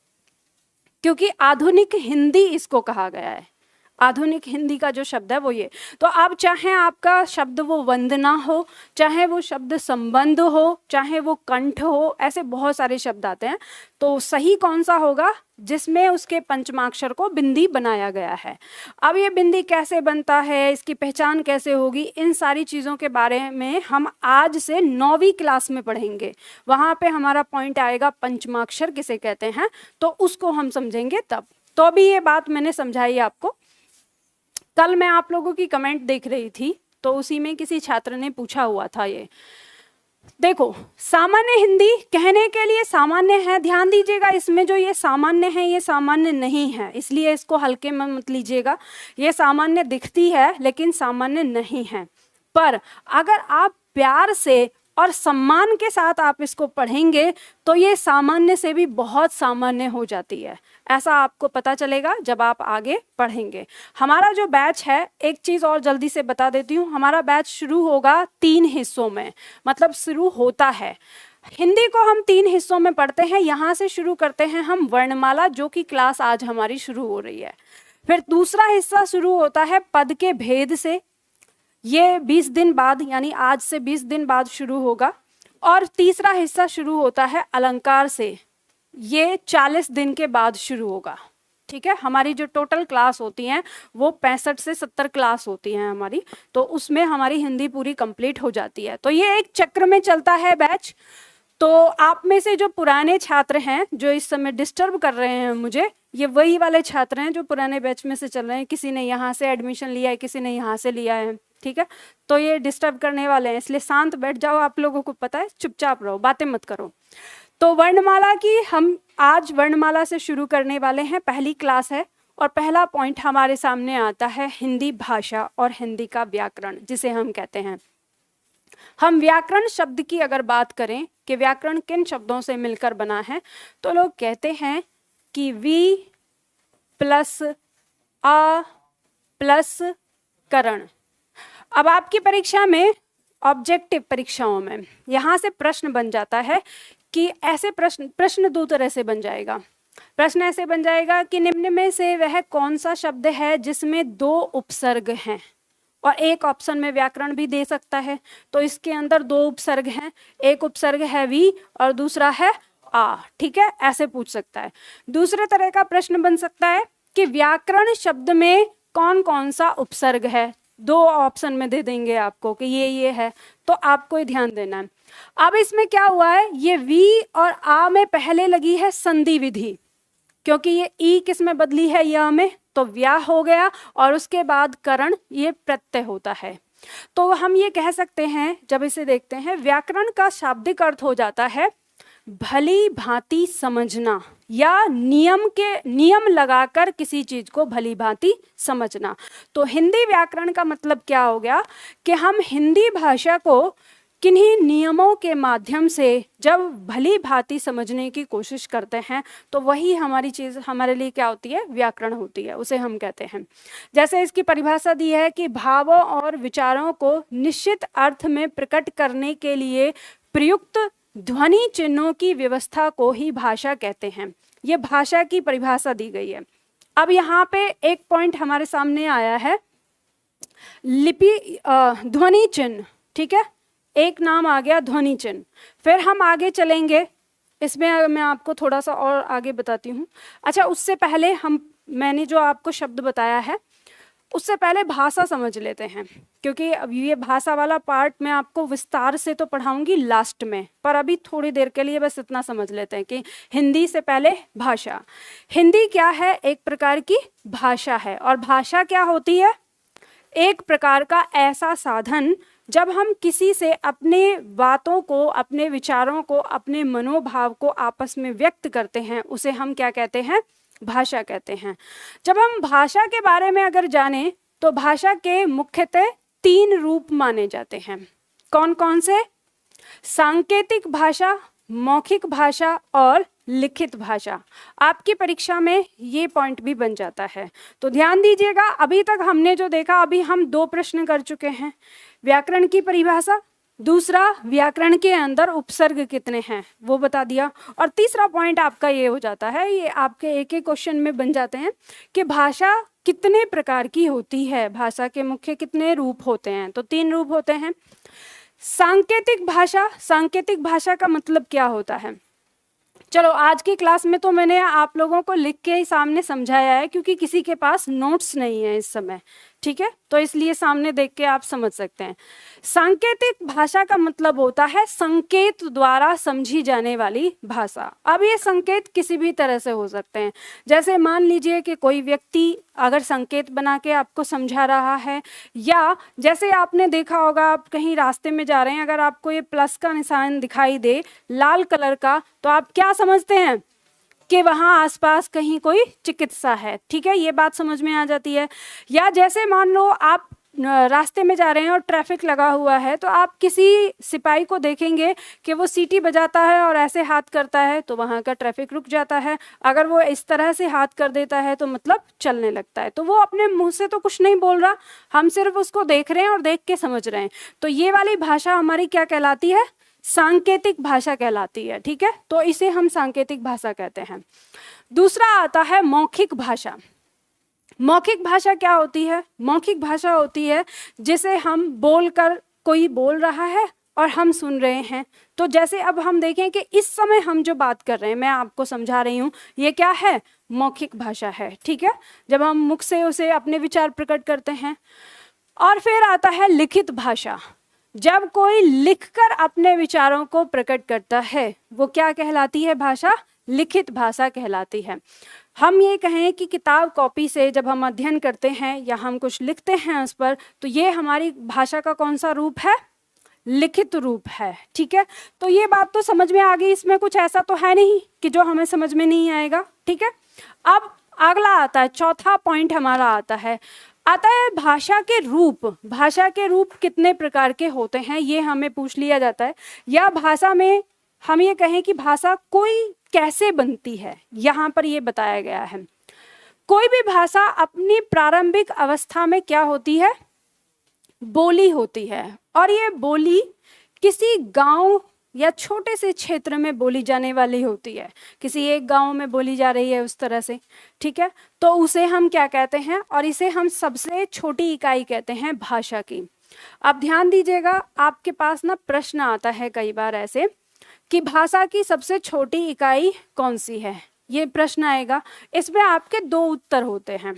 क्योंकि आधुनिक हिंदी इसको कहा गया है। आधुनिक हिंदी का जो शब्द है वो ये। तो अब चाहे आपका शब्द वो वंदना हो, चाहे वो शब्द संबंध हो, चाहे वो कंठ हो, ऐसे बहुत सारे शब्द आते हैं। तो सही कौन सा होगा? जिसमें उसके पंचमाक्षर को बिंदी बनाया गया है। अब ये बिंदी कैसे बनता है, इसकी पहचान कैसे होगी, इन सारी चीज़ों के बारे में हम आज से 9वीं क्लास में पढ़ेंगे। वहाँ पे हमारा पॉइंट आएगा पंचमाक्षर किसे कहते हैं, तो उसको हम समझेंगे तब। तो अभी ये बात मैंने समझाई आपको। कल मैं आप लोगों की कमेंट देख रही थी, तो उसी में किसी छात्र ने पूछा हुआ था, ये देखो, सामान्य हिंदी कहने के लिए सामान्य है, ध्यान दीजिएगा, इसमें जो ये सामान्य है ये सामान्य नहीं है, इसलिए इसको हल्के में मत लीजिएगा। ये सामान्य दिखती है लेकिन सामान्य नहीं है। पर अगर आप प्यार से और सम्मान के साथ आप इसको पढ़ेंगे तो ये सामान्य से भी बहुत सामान्य हो जाती है। ऐसा आपको पता चलेगा जब आप आगे पढ़ेंगे। हमारा जो बैच है, एक चीज़ और जल्दी से बता देती हूँ, हमारा बैच शुरू होगा 3 हिस्सों में, मतलब शुरू होता है। हिंदी को हम 3 हिस्सों में पढ़ते हैं। यहाँ से शुरू करते हैं हम वर्णमाला, जो कि क्लास आज हमारी शुरू हो रही है। फिर दूसरा हिस्सा शुरू होता है पद के भेद से, ये 20 दिन बाद, यानी आज से 20 दिन बाद शुरू होगा। और तीसरा हिस्सा शुरू होता है अलंकार से, ये 40 दिन के बाद शुरू होगा। ठीक है, हमारी जो टोटल क्लास होती हैं वो 65 से 70 क्लास होती हैं हमारी, तो उसमें हमारी हिंदी पूरी कंप्लीट हो जाती है। तो ये एक चक्र में चलता है बैच। तो आप में से जो पुराने छात्र हैं जो इस समय डिस्टर्ब कर रहे हैं मुझे, ये वही वाले छात्र हैं जो पुराने बैच में से चल रहे हैं। किसी ने यहाँ से एडमिशन लिया है, किसी ने यहाँ से लिया है। ठीक है, तो ये डिस्टर्ब करने वाले हैं, इसलिए शांत बैठ जाओ। आप लोगों को पता है, चुपचाप रहो, बातें मत करो। तो वर्णमाला की हम आज वर्णमाला से शुरू करने वाले हैं, पहली क्लास है। और पहला पॉइंट हमारे सामने आता है हिंदी भाषा और हिंदी का व्याकरण, जिसे हम कहते हैं। हम व्याकरण शब्द की अगर बात करें कि व्याकरण किन शब्दों से मिलकर बना है, तो लोग कहते हैं कि वी प्लस आ प्लस करण। अब आपकी परीक्षा में, ऑब्जेक्टिव परीक्षाओं में, यहाँ से प्रश्न बन जाता है कि ऐसे प्रश्न 2 तरह से बन जाएगा। प्रश्न ऐसे बन जाएगा कि निम्न में से वह कौन सा शब्द है जिसमें 2 उपसर्ग हैं, और एक ऑप्शन में व्याकरण भी दे सकता है। तो इसके अंदर 2 उपसर्ग हैं, एक उपसर्ग है वी और दूसरा है आ। ठीक है, ऐसे पूछ सकता है। दूसरे तरह का प्रश्न बन सकता है कि व्याकरण शब्द में कौन कौन सा उपसर्ग है, 2 ऑप्शन में दे देंगे आपको कि ये है, तो आपको ही ध्यान देना है। अब इसमें क्या हुआ है, ये वी और आ में पहले लगी है संधि विधि, क्योंकि ये ई किस में बदली है, य में, तो व्या हो गया और उसके बाद करण, ये प्रत्यय होता है। तो हम ये कह सकते हैं, जब इसे देखते हैं, व्याकरण का शाब्दिक अर्थ हो जाता है भली भांति समझना या नियम लगाकर किसी चीज को भली भांति समझना। तो हिंदी व्याकरण का मतलब क्या हो गया कि हम हिंदी भाषा को किन्हीं नियमों के माध्यम से जब भली भांति समझने की कोशिश करते हैं तो वही हमारी चीज हमारे लिए क्या होती है, व्याकरण होती है, उसे हम कहते हैं। जैसे इसकी परिभाषा दी है कि भावों और विचारों को निश्चित अर्थ में प्रकट करने के लिए प्रयुक्त ध्वनि चिन्हों की व्यवस्था को ही भाषा कहते हैं। ये भाषा की परिभाषा दी गई है। अब यहाँ पे एक पॉइंट हमारे सामने आया है, लिपि ध्वनि चिन्ह, ठीक है, एक नाम आ गया ध्वनि चिन्ह। फिर हम आगे चलेंगे, इसमें मैं आपको थोड़ा सा और आगे बताती हूँ। अच्छा, उससे पहले मैंने जो आपको शब्द बताया है उससे पहले भाषा समझ लेते हैं, क्योंकि अब ये भाषा वाला पार्ट मैं आपको विस्तार से तो पढ़ाऊंगी लास्ट में, पर अभी थोड़ी देर के लिए बस इतना समझ लेते हैं कि हिंदी से पहले भाषा। हिंदी क्या है? एक प्रकार की भाषा है। और भाषा क्या होती है? एक प्रकार का ऐसा साधन जब हम किसी से अपने बातों को, अपने विचारों को, अपने मनोभाव को आपस में व्यक्त करते हैं, उसे हम क्या कहते हैं? भाषा कहते हैं। जब हम भाषा के बारे में अगर जानें तो भाषा के मुख्यतः 3 रूप माने जाते हैं। कौन कौन से? सांकेतिक भाषा, मौखिक भाषा और लिखित भाषा। आपकी परीक्षा में ये पॉइंट भी बन जाता है, तो ध्यान दीजिएगा। अभी तक हमने जो देखा, अभी हम 2 प्रश्न कर चुके हैं, व्याकरण की परिभाषा, दूसरा व्याकरण के अंदर उपसर्ग कितने हैं वो बता दिया, और तीसरा पॉइंट आपका ये हो जाता है, ये आपके एक एक क्वेश्चन में बन जाते हैं कि भाषा कितने प्रकार की होती है, भाषा के मुख्य कितने रूप होते हैं। तो 3 रूप होते हैं। सांकेतिक भाषा, सांकेतिक भाषा का मतलब क्या होता है? चलो, आज की क्लास में तो मैंने आप लोगों को लिख के ही सामने समझाया है, क्योंकि किसी के पास नोट्स नहीं है इस समय, ठीक है, तो इसलिए सामने देख के आप समझ सकते हैं। सांकेतिक भाषा का मतलब होता है संकेत द्वारा समझी जाने वाली भाषा। अब ये संकेत किसी भी तरह से हो सकते हैं, जैसे मान लीजिए कि कोई व्यक्ति अगर संकेत बना के आपको समझा रहा है, या जैसे आपने देखा होगा, आप कहीं रास्ते में जा रहे हैं, अगर आपको ये प्लस का निशान दिखाई दे लाल कलर का, तो आप क्या समझते हैं कि वहाँ आसपास कहीं कोई चिकित्सा है, ठीक है, ये बात समझ में आ जाती है। या जैसे मान लो आप रास्ते में जा रहे हैं और ट्रैफिक लगा हुआ है, तो आप किसी सिपाही को देखेंगे कि वो सीटी बजाता है और ऐसे हाथ करता है, तो वहाँ का ट्रैफिक रुक जाता है। अगर वो इस तरह से हाथ कर देता है तो मतलब चलने लगता है। तो वो अपने मुंह से तो कुछ नहीं बोल रहा, हम सिर्फ उसको देख रहे हैं और देख के समझ रहे हैं। तो ये वाली भाषा हमारी क्या कहलाती है? सांकेतिक भाषा कहलाती है, ठीक है, तो इसे हम सांकेतिक भाषा कहते हैं। दूसरा आता है मौखिक भाषा। मौखिक भाषा क्या होती है? मौखिक भाषा होती है जिसे हम बोलकर, कोई बोल रहा है और हम सुन रहे हैं। तो जैसे अब हम देखें कि इस समय हम जो बात कर रहे हैं, मैं आपको समझा रही हूँ, ये क्या है? मौखिक भाषा है, ठीक है, जब हम मुख से उसे अपने विचार प्रकट करते हैं। और फिर आता है लिखित भाषा। जब कोई लिखकर अपने विचारों को प्रकट करता है, वो क्या कहलाती है भाषा? लिखित भाषा कहलाती है। हम ये कहें कि किताब कॉपी से जब हम अध्ययन करते हैं या हम कुछ लिखते हैं उस पर, तो ये हमारी भाषा का कौन सा रूप है? लिखित रूप है, ठीक है। तो ये बात तो समझ में आ गई, इसमें कुछ ऐसा तो है नहीं कि जो हमें समझ में नहीं आएगा, ठीक है। अब अगला आता है, चौथा पॉइंट हमारा आता है भाषा के रूप। भाषा के रूप कितने प्रकार के होते हैं ये हमें पूछ लिया जाता है, या भाषा में हम ये कहें कि भाषा कोई कैसे बनती है, यहाँ पर ये बताया गया है। कोई भी भाषा अपनी प्रारंभिक अवस्था में क्या होती है? बोली होती है, और ये बोली किसी गांव या छोटे से क्षेत्र में बोली जाने वाली होती है। किसी एक गांव में बोली जा रही है उस तरह से, ठीक है, तो उसे हम क्या कहते हैं? और इसे हम सबसे छोटी इकाई कहते हैं भाषा की। अब ध्यान दीजिएगा, आपके पास ना प्रश्न आता है कई बार ऐसे कि भाषा की सबसे छोटी इकाई कौन सी है, ये प्रश्न आएगा। इसमें आपके 2 उत्तर होते हैं।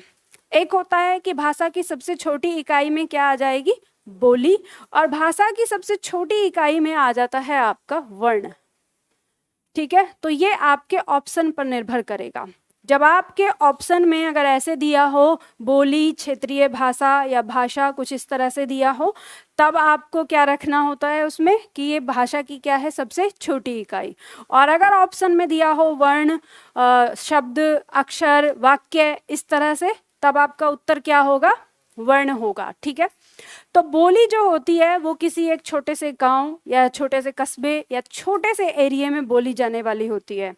एक होता है कि भाषा की सबसे छोटी इकाई में क्या आ जाएगी? बोली, और भाषा की सबसे छोटी इकाई में आ जाता है आपका वर्ण, ठीक है। तो ये आपके ऑप्शन पर निर्भर करेगा। जब आपके ऑप्शन में अगर ऐसे दिया हो बोली, क्षेत्रीय भाषा या भाषा, कुछ इस तरह से दिया हो, तब आपको क्या रखना होता है उसमें कि ये भाषा की क्या है, सबसे छोटी इकाई। और अगर ऑप्शन में दिया हो वर्ण, शब्द, अक्षर, वाक्य, इस तरह से, तब आपका उत्तर क्या होगा, वर्ण होगा। ठीक है, तो बोली जो होती है वो किसी एक छोटे से गांव या छोटे से कस्बे या छोटे से एरिया में बोली जाने वाली होती है।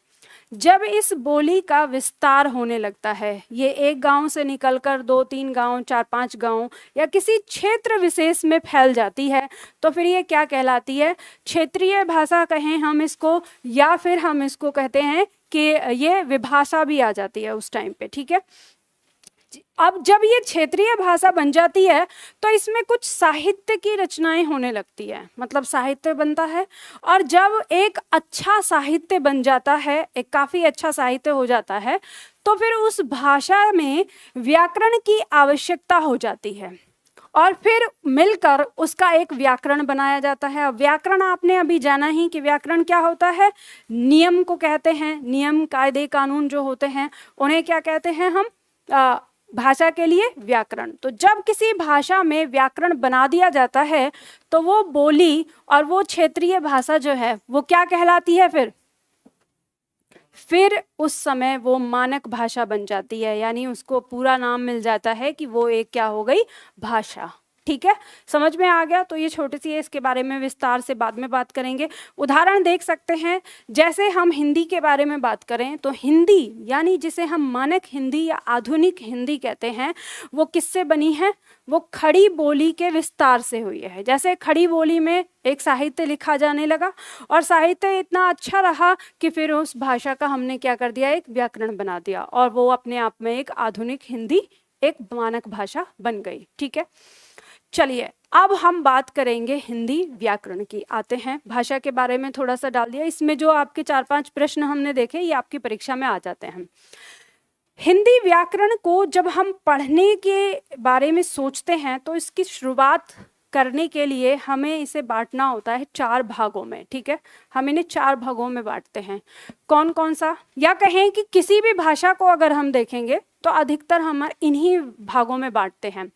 जब इस बोली का विस्तार होने लगता है, ये एक गांव से निकलकर 2-3 गांव, 4-5 गांव या किसी क्षेत्र विशेष में फैल जाती है, तो फिर ये क्या कहलाती है, क्षेत्रीय भाषा कहें हम इसको, या फिर हम इसको कहते हैं कि ये विभाषा भी आ जाती है उस टाइम पे। ठीक है, अब जब ये क्षेत्रीय भाषा बन जाती है तो इसमें कुछ साहित्य की रचनाएं होने लगती है, मतलब साहित्य बनता है। और जब एक अच्छा साहित्य बन जाता है, एक काफ़ी अच्छा साहित्य हो जाता है, तो फिर उस भाषा में व्याकरण की आवश्यकता हो जाती है और फिर मिलकर उसका एक व्याकरण बनाया जाता है। व्याकरण आपने अभी जाना ही कि व्याकरण क्या होता है, नियम को कहते हैं। नियम, कायदे, कानून जो होते हैं उन्हें क्या कहते हैं हम, भाषा के लिए व्याकरण। तो जब किसी भाषा में व्याकरण बना दिया जाता है तो वो बोली और वो क्षेत्रीय भाषा जो है वो क्या कहलाती है, फिर उस समय वो मानक भाषा बन जाती है, यानी उसको पूरा नाम मिल जाता है कि वो एक क्या हो गई, भाषा। ठीक है, समझ में आ गया। तो ये छोटी सी है, इसके बारे में विस्तार से बाद में बात करेंगे। उदाहरण देख सकते हैं, जैसे हम हिंदी के बारे में बात करें तो हिंदी यानी जिसे हम मानक हिंदी या आधुनिक हिंदी कहते हैं, वो किससे बनी है, वो खड़ी बोली के विस्तार से हुई है। जैसे खड़ी बोली में एक साहित्य लिखा जाने लगा और साहित्य इतना अच्छा रहा कि फिर उस भाषा का हमने क्या कर दिया, एक व्याकरण बना दिया, और वो अपने आप में एक आधुनिक हिंदी, एक मानक भाषा बन गई। ठीक है, चलिए अब हम बात करेंगे हिंदी व्याकरण की। आते हैं, भाषा के बारे में थोड़ा सा डाल दिया, इसमें जो आपके 4-5 प्रश्न हमने देखे ये आपकी परीक्षा में आ जाते हैं। हिंदी व्याकरण को जब हम पढ़ने के बारे में सोचते हैं तो इसकी शुरुआत करने के लिए हमें इसे बांटना होता है 4 भागों में। ठीक है, हम इन्हें 4 भागों में बांटते हैं। कौन कौन सा, या कहें कि किसी भी भाषा को अगर हम देखेंगे तो अधिकतर हम इन्हीं भागों में बांटते हैं।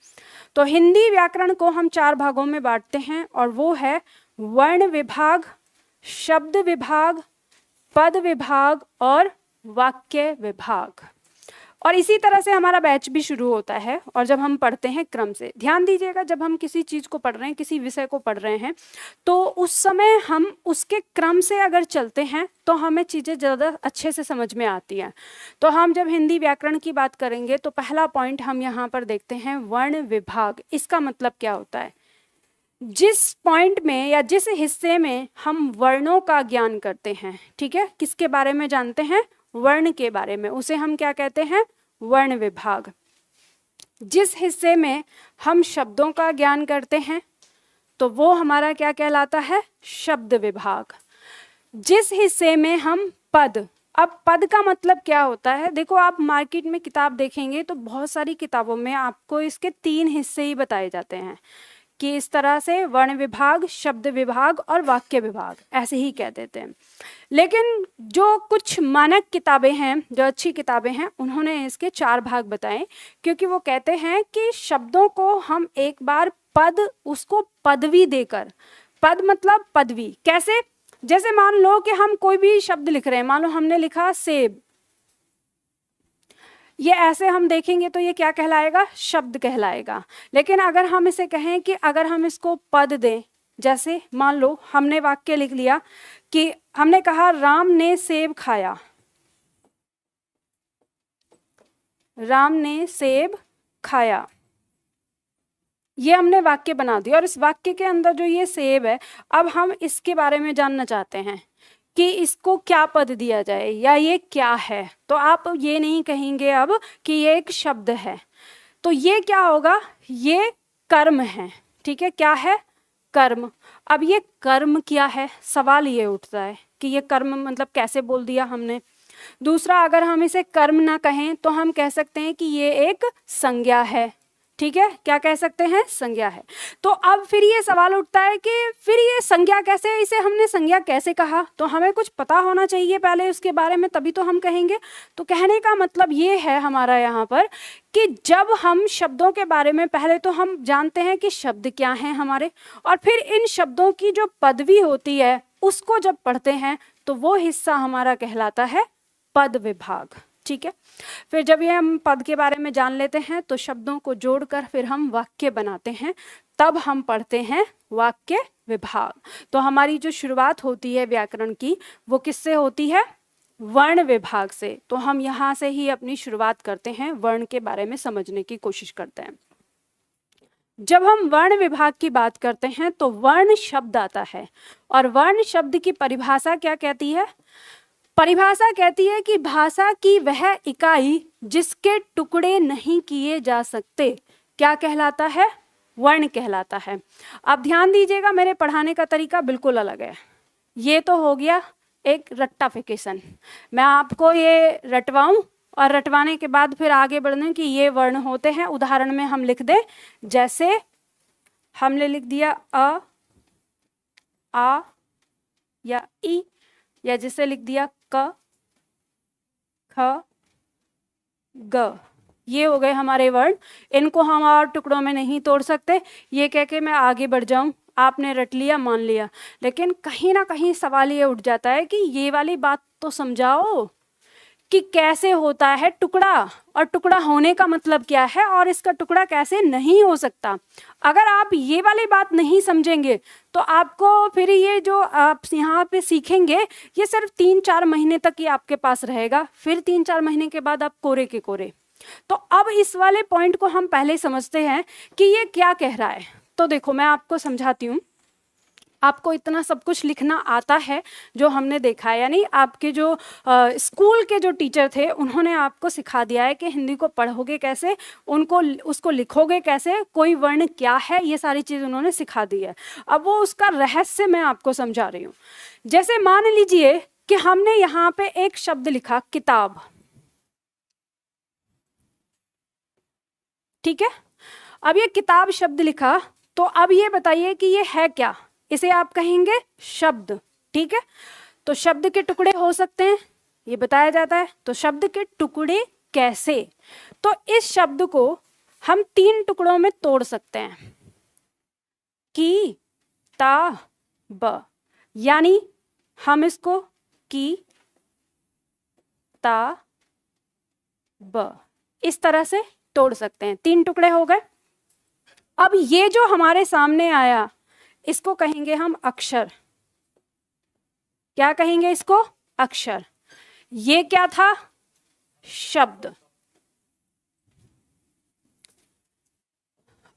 तो हिंदी व्याकरण को हम 4 भागों में बांटते हैं, और वो है वर्ण विभाग, शब्द विभाग, पद विभाग और वाक्य विभाग। और इसी तरह से हमारा बैच भी शुरू होता है। और जब हम पढ़ते हैं क्रम से, ध्यान दीजिएगा, जब हम किसी चीज़ को पढ़ रहे हैं, किसी विषय को पढ़ रहे हैं, तो उस समय हम उसके क्रम से अगर चलते हैं तो हमें चीज़ें ज़्यादा अच्छे से समझ में आती हैं। तो हम जब हिंदी व्याकरण की बात करेंगे तो पहला पॉइंट हम यहाँ पर देखते हैं वर्ण विभाग। इसका मतलब क्या होता है, जिस पॉइंट में या जिस हिस्से में हम वर्णों का ज्ञान करते हैं, ठीक है, किसके बारे में जानते हैं, वर्ण के बारे में, उसे हम क्या कहते हैं, वर्ण विभाग। जिस हिस्से में हम शब्दों का ज्ञान करते हैं तो वो हमारा क्या कहलाता है, शब्द विभाग। जिस हिस्से में हम पद, अब पद का मतलब क्या होता है, देखो आप मार्केट में किताब देखेंगे तो बहुत सारी किताबों में आपको इसके 3 हिस्से ही बताए जाते हैं कि इस तरह से वर्ण विभाग, शब्द विभाग और वाक्य विभाग, ऐसे ही कह देते हैं। लेकिन जो कुछ मानक किताबें हैं, जो अच्छी किताबें हैं, उन्होंने इसके 4 भाग बताए, क्योंकि वो कहते हैं कि शब्दों को हम एक बार पद, उसको पदवी देकर, पद मतलब पदवी, कैसे, जैसे मान लो कि हम कोई भी शब्द लिख रहे हैं, मान लो हमने लिखा सेब, ये ऐसे हम देखेंगे तो ये क्या कहलाएगा, शब्द कहलाएगा। लेकिन अगर हम इसे कहें कि अगर हम इसको पद दें, जैसे मान लो हमने वाक्य लिख लिया कि हमने कहा राम ने सेब खाया, राम ने सेब खाया, ये हमने वाक्य बना दिया। और इस वाक्य के अंदर जो ये सेब है, अब हम इसके बारे में जानना चाहते हैं कि इसको क्या पद दिया जाए या ये क्या है, तो आप ये नहीं कहेंगे अब कि ये एक शब्द है, तो ये क्या होगा, ये कर्म है। ठीक है, क्या है, कर्म। अब ये कर्म क्या है, सवाल ये उठता है कि ये कर्म मतलब कैसे बोल दिया हमने। दूसरा, अगर हम इसे कर्म ना कहें तो हम कह सकते हैं कि ये एक संज्ञा है। ठीक है, क्या कह सकते हैं, संज्ञा है। तो अब फिर ये सवाल उठता है कि फिर ये संज्ञा कैसे, इसे हमने संज्ञा कैसे कहा, तो हमें कुछ पता होना चाहिए पहले उसके बारे में, तभी तो हम कहेंगे। तो कहने का मतलब ये है हमारा यहाँ पर कि जब हम शब्दों के बारे में, पहले तो हम जानते हैं कि शब्द क्या हैं हमारे, और फिर इन शब्दों की जो पदवी होती है उसको जब पढ़ते हैं तो वो हिस्सा हमारा कहलाता है पद विभाग। ठीक है, फिर जब ये हम पद के बारे में जान लेते हैं तो शब्दों को जोड़कर फिर हम वाक्य बनाते हैं, तब हम पढ़ते हैं वाक्य विभाग। तो हमारी जो शुरुआत होती है व्याकरण की वो किससे होती है, वर्ण विभाग से। तो हम यहाँ से ही अपनी शुरुआत करते हैं, वर्ण के बारे में समझने की कोशिश करते हैं। जब हम वर्ण विभाग की बात करते हैं तो वर्ण शब्द आता है, और वर्ण शब्द की परिभाषा क्या कहती है, परिभाषा कहती है कि भाषा की वह इकाई जिसके टुकड़े नहीं किए जा सकते क्या कहलाता है, वर्ण कहलाता है। अब ध्यान दीजिएगा, मेरे पढ़ाने का तरीका बिल्कुल अलग है। ये तो हो गया एक रट्टाफिकेशन, मैं आपको ये रटवाऊं और रटवाने के बाद फिर आगे बढ़ने कि ये वर्ण होते हैं। उदाहरण में हम लिख दें, जैसे हमने लिख दिया अ, आ या ई, या जिसे लिख दिया क, ख, ग, ये हो गए हमारे वर्ण। इनको हम और टुकड़ों में नहीं तोड़ सकते। ये कह के मैं आगे बढ़ जाऊं, आपने रट लिया, मान लिया, लेकिन कहीं ना कहीं सवाल ये उठ जाता है कि ये वाली बात तो समझाओ कि कैसे होता है टुकड़ा, और टुकड़ा होने का मतलब क्या है, और इसका टुकड़ा कैसे नहीं हो सकता। अगर आप ये वाली बात नहीं समझेंगे तो आपको फिर ये जो आप यहाँ पे सीखेंगे ये सिर्फ 3-4 महीने तक ही आपके पास रहेगा, फिर 3-4 महीने के बाद आप कोरे के कोरे। तो अब इस वाले पॉइंट को हम पहले समझते हैं कि ये क्या कह रहा है। तो देखो मैं आपको समझाती हूँ। आपको इतना सब कुछ लिखना आता है जो हमने देखा है, यानी आपके जो स्कूल के जो टीचर थे उन्होंने आपको सिखा दिया है कि हिंदी को पढ़ोगे कैसे, उनको उसको लिखोगे कैसे, कोई वर्ण क्या है, ये सारी चीज़ उन्होंने सिखा दी है। अब वो उसका रहस्य मैं आपको समझा रही हूँ। जैसे मान लीजिए कि हमने यहाँ पे एक शब्द लिखा किताब, ठीक है। अब ये किताब शब्द लिखा, तो अब ये बताइए कि ये है क्या, इसे आप कहेंगे शब्द, ठीक है। तो शब्द के टुकड़े हो सकते हैं, ये बताया जाता है। तो शब्द के टुकड़े कैसे, तो इस शब्द को हम 3 टुकड़ों में तोड़ सकते हैं, की, ता, ब, यानी हम इसको की, ता, ब इस तरह से तोड़ सकते हैं। 3 टुकड़े हो गए। अब ये जो हमारे सामने आया इसको कहेंगे हम अक्षर। क्या कहेंगे इसको, अक्षर। ये क्या था, शब्द।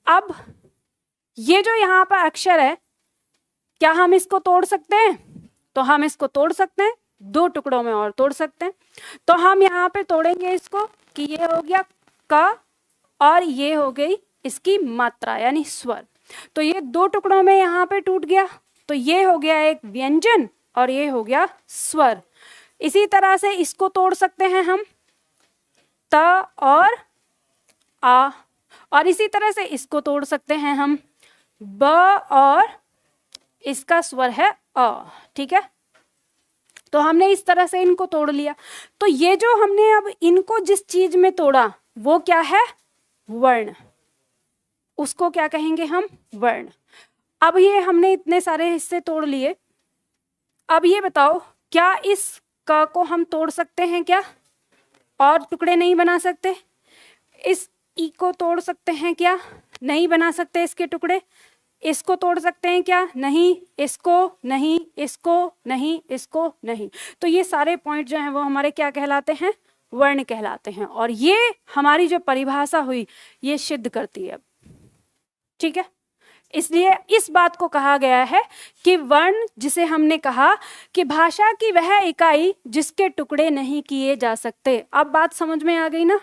अब ये जो यहाँ पर अक्षर है, क्या हम इसको तोड़ सकते हैं, तो हम इसको तोड़ सकते हैं, 2 टुकड़ों में और तोड़ सकते हैं। तो हम यहाँ पे तोड़ेंगे इसको कि ये हो गया क, और ये हो गई इसकी मात्रा यानी स्वर। तो ये 2 टुकड़ों में यहाँ पे टूट गया, तो ये हो गया एक व्यंजन और ये हो गया स्वर। इसी तरह से इसको तोड़ सकते हैं हम, त और आ, और इसी तरह से इसको तोड़ सकते हैं हम, ब और इसका स्वर है अ, ठीक है। तो हमने इस तरह से इनको तोड़ लिया। तो ये जो हमने अब इनको जिस चीज में तोड़ा वो क्या है, वर्ण। उसको क्या कहेंगे हम, वर्ण। अब ये हमने इतने सारे हिस्से तोड़ लिए। अब ये बताओ क्या इस क को हम तोड़ सकते हैं क्या, और टुकड़े नहीं बना सकते। इस ई को तोड़ सकते हैं क्या, नहीं बना सकते इसके टुकड़े। इसको तोड़ सकते हैं क्या, नहीं। इसको नहीं, इसको नहीं, इसको नहीं। तो ये सारे पॉइंट जो हैं वो हमारे क्या कहलाते हैं, वर्ण कहलाते हैं। और ये हमारी जो परिभाषा हुई ये सिद्ध करती है, ठीक है। इसलिए इस बात को कहा गया है कि वर्ण, जिसे हमने कहा कि भाषा की वह इकाई जिसके टुकड़े नहीं किए जा सकते। अब बात समझ में आ गई ना।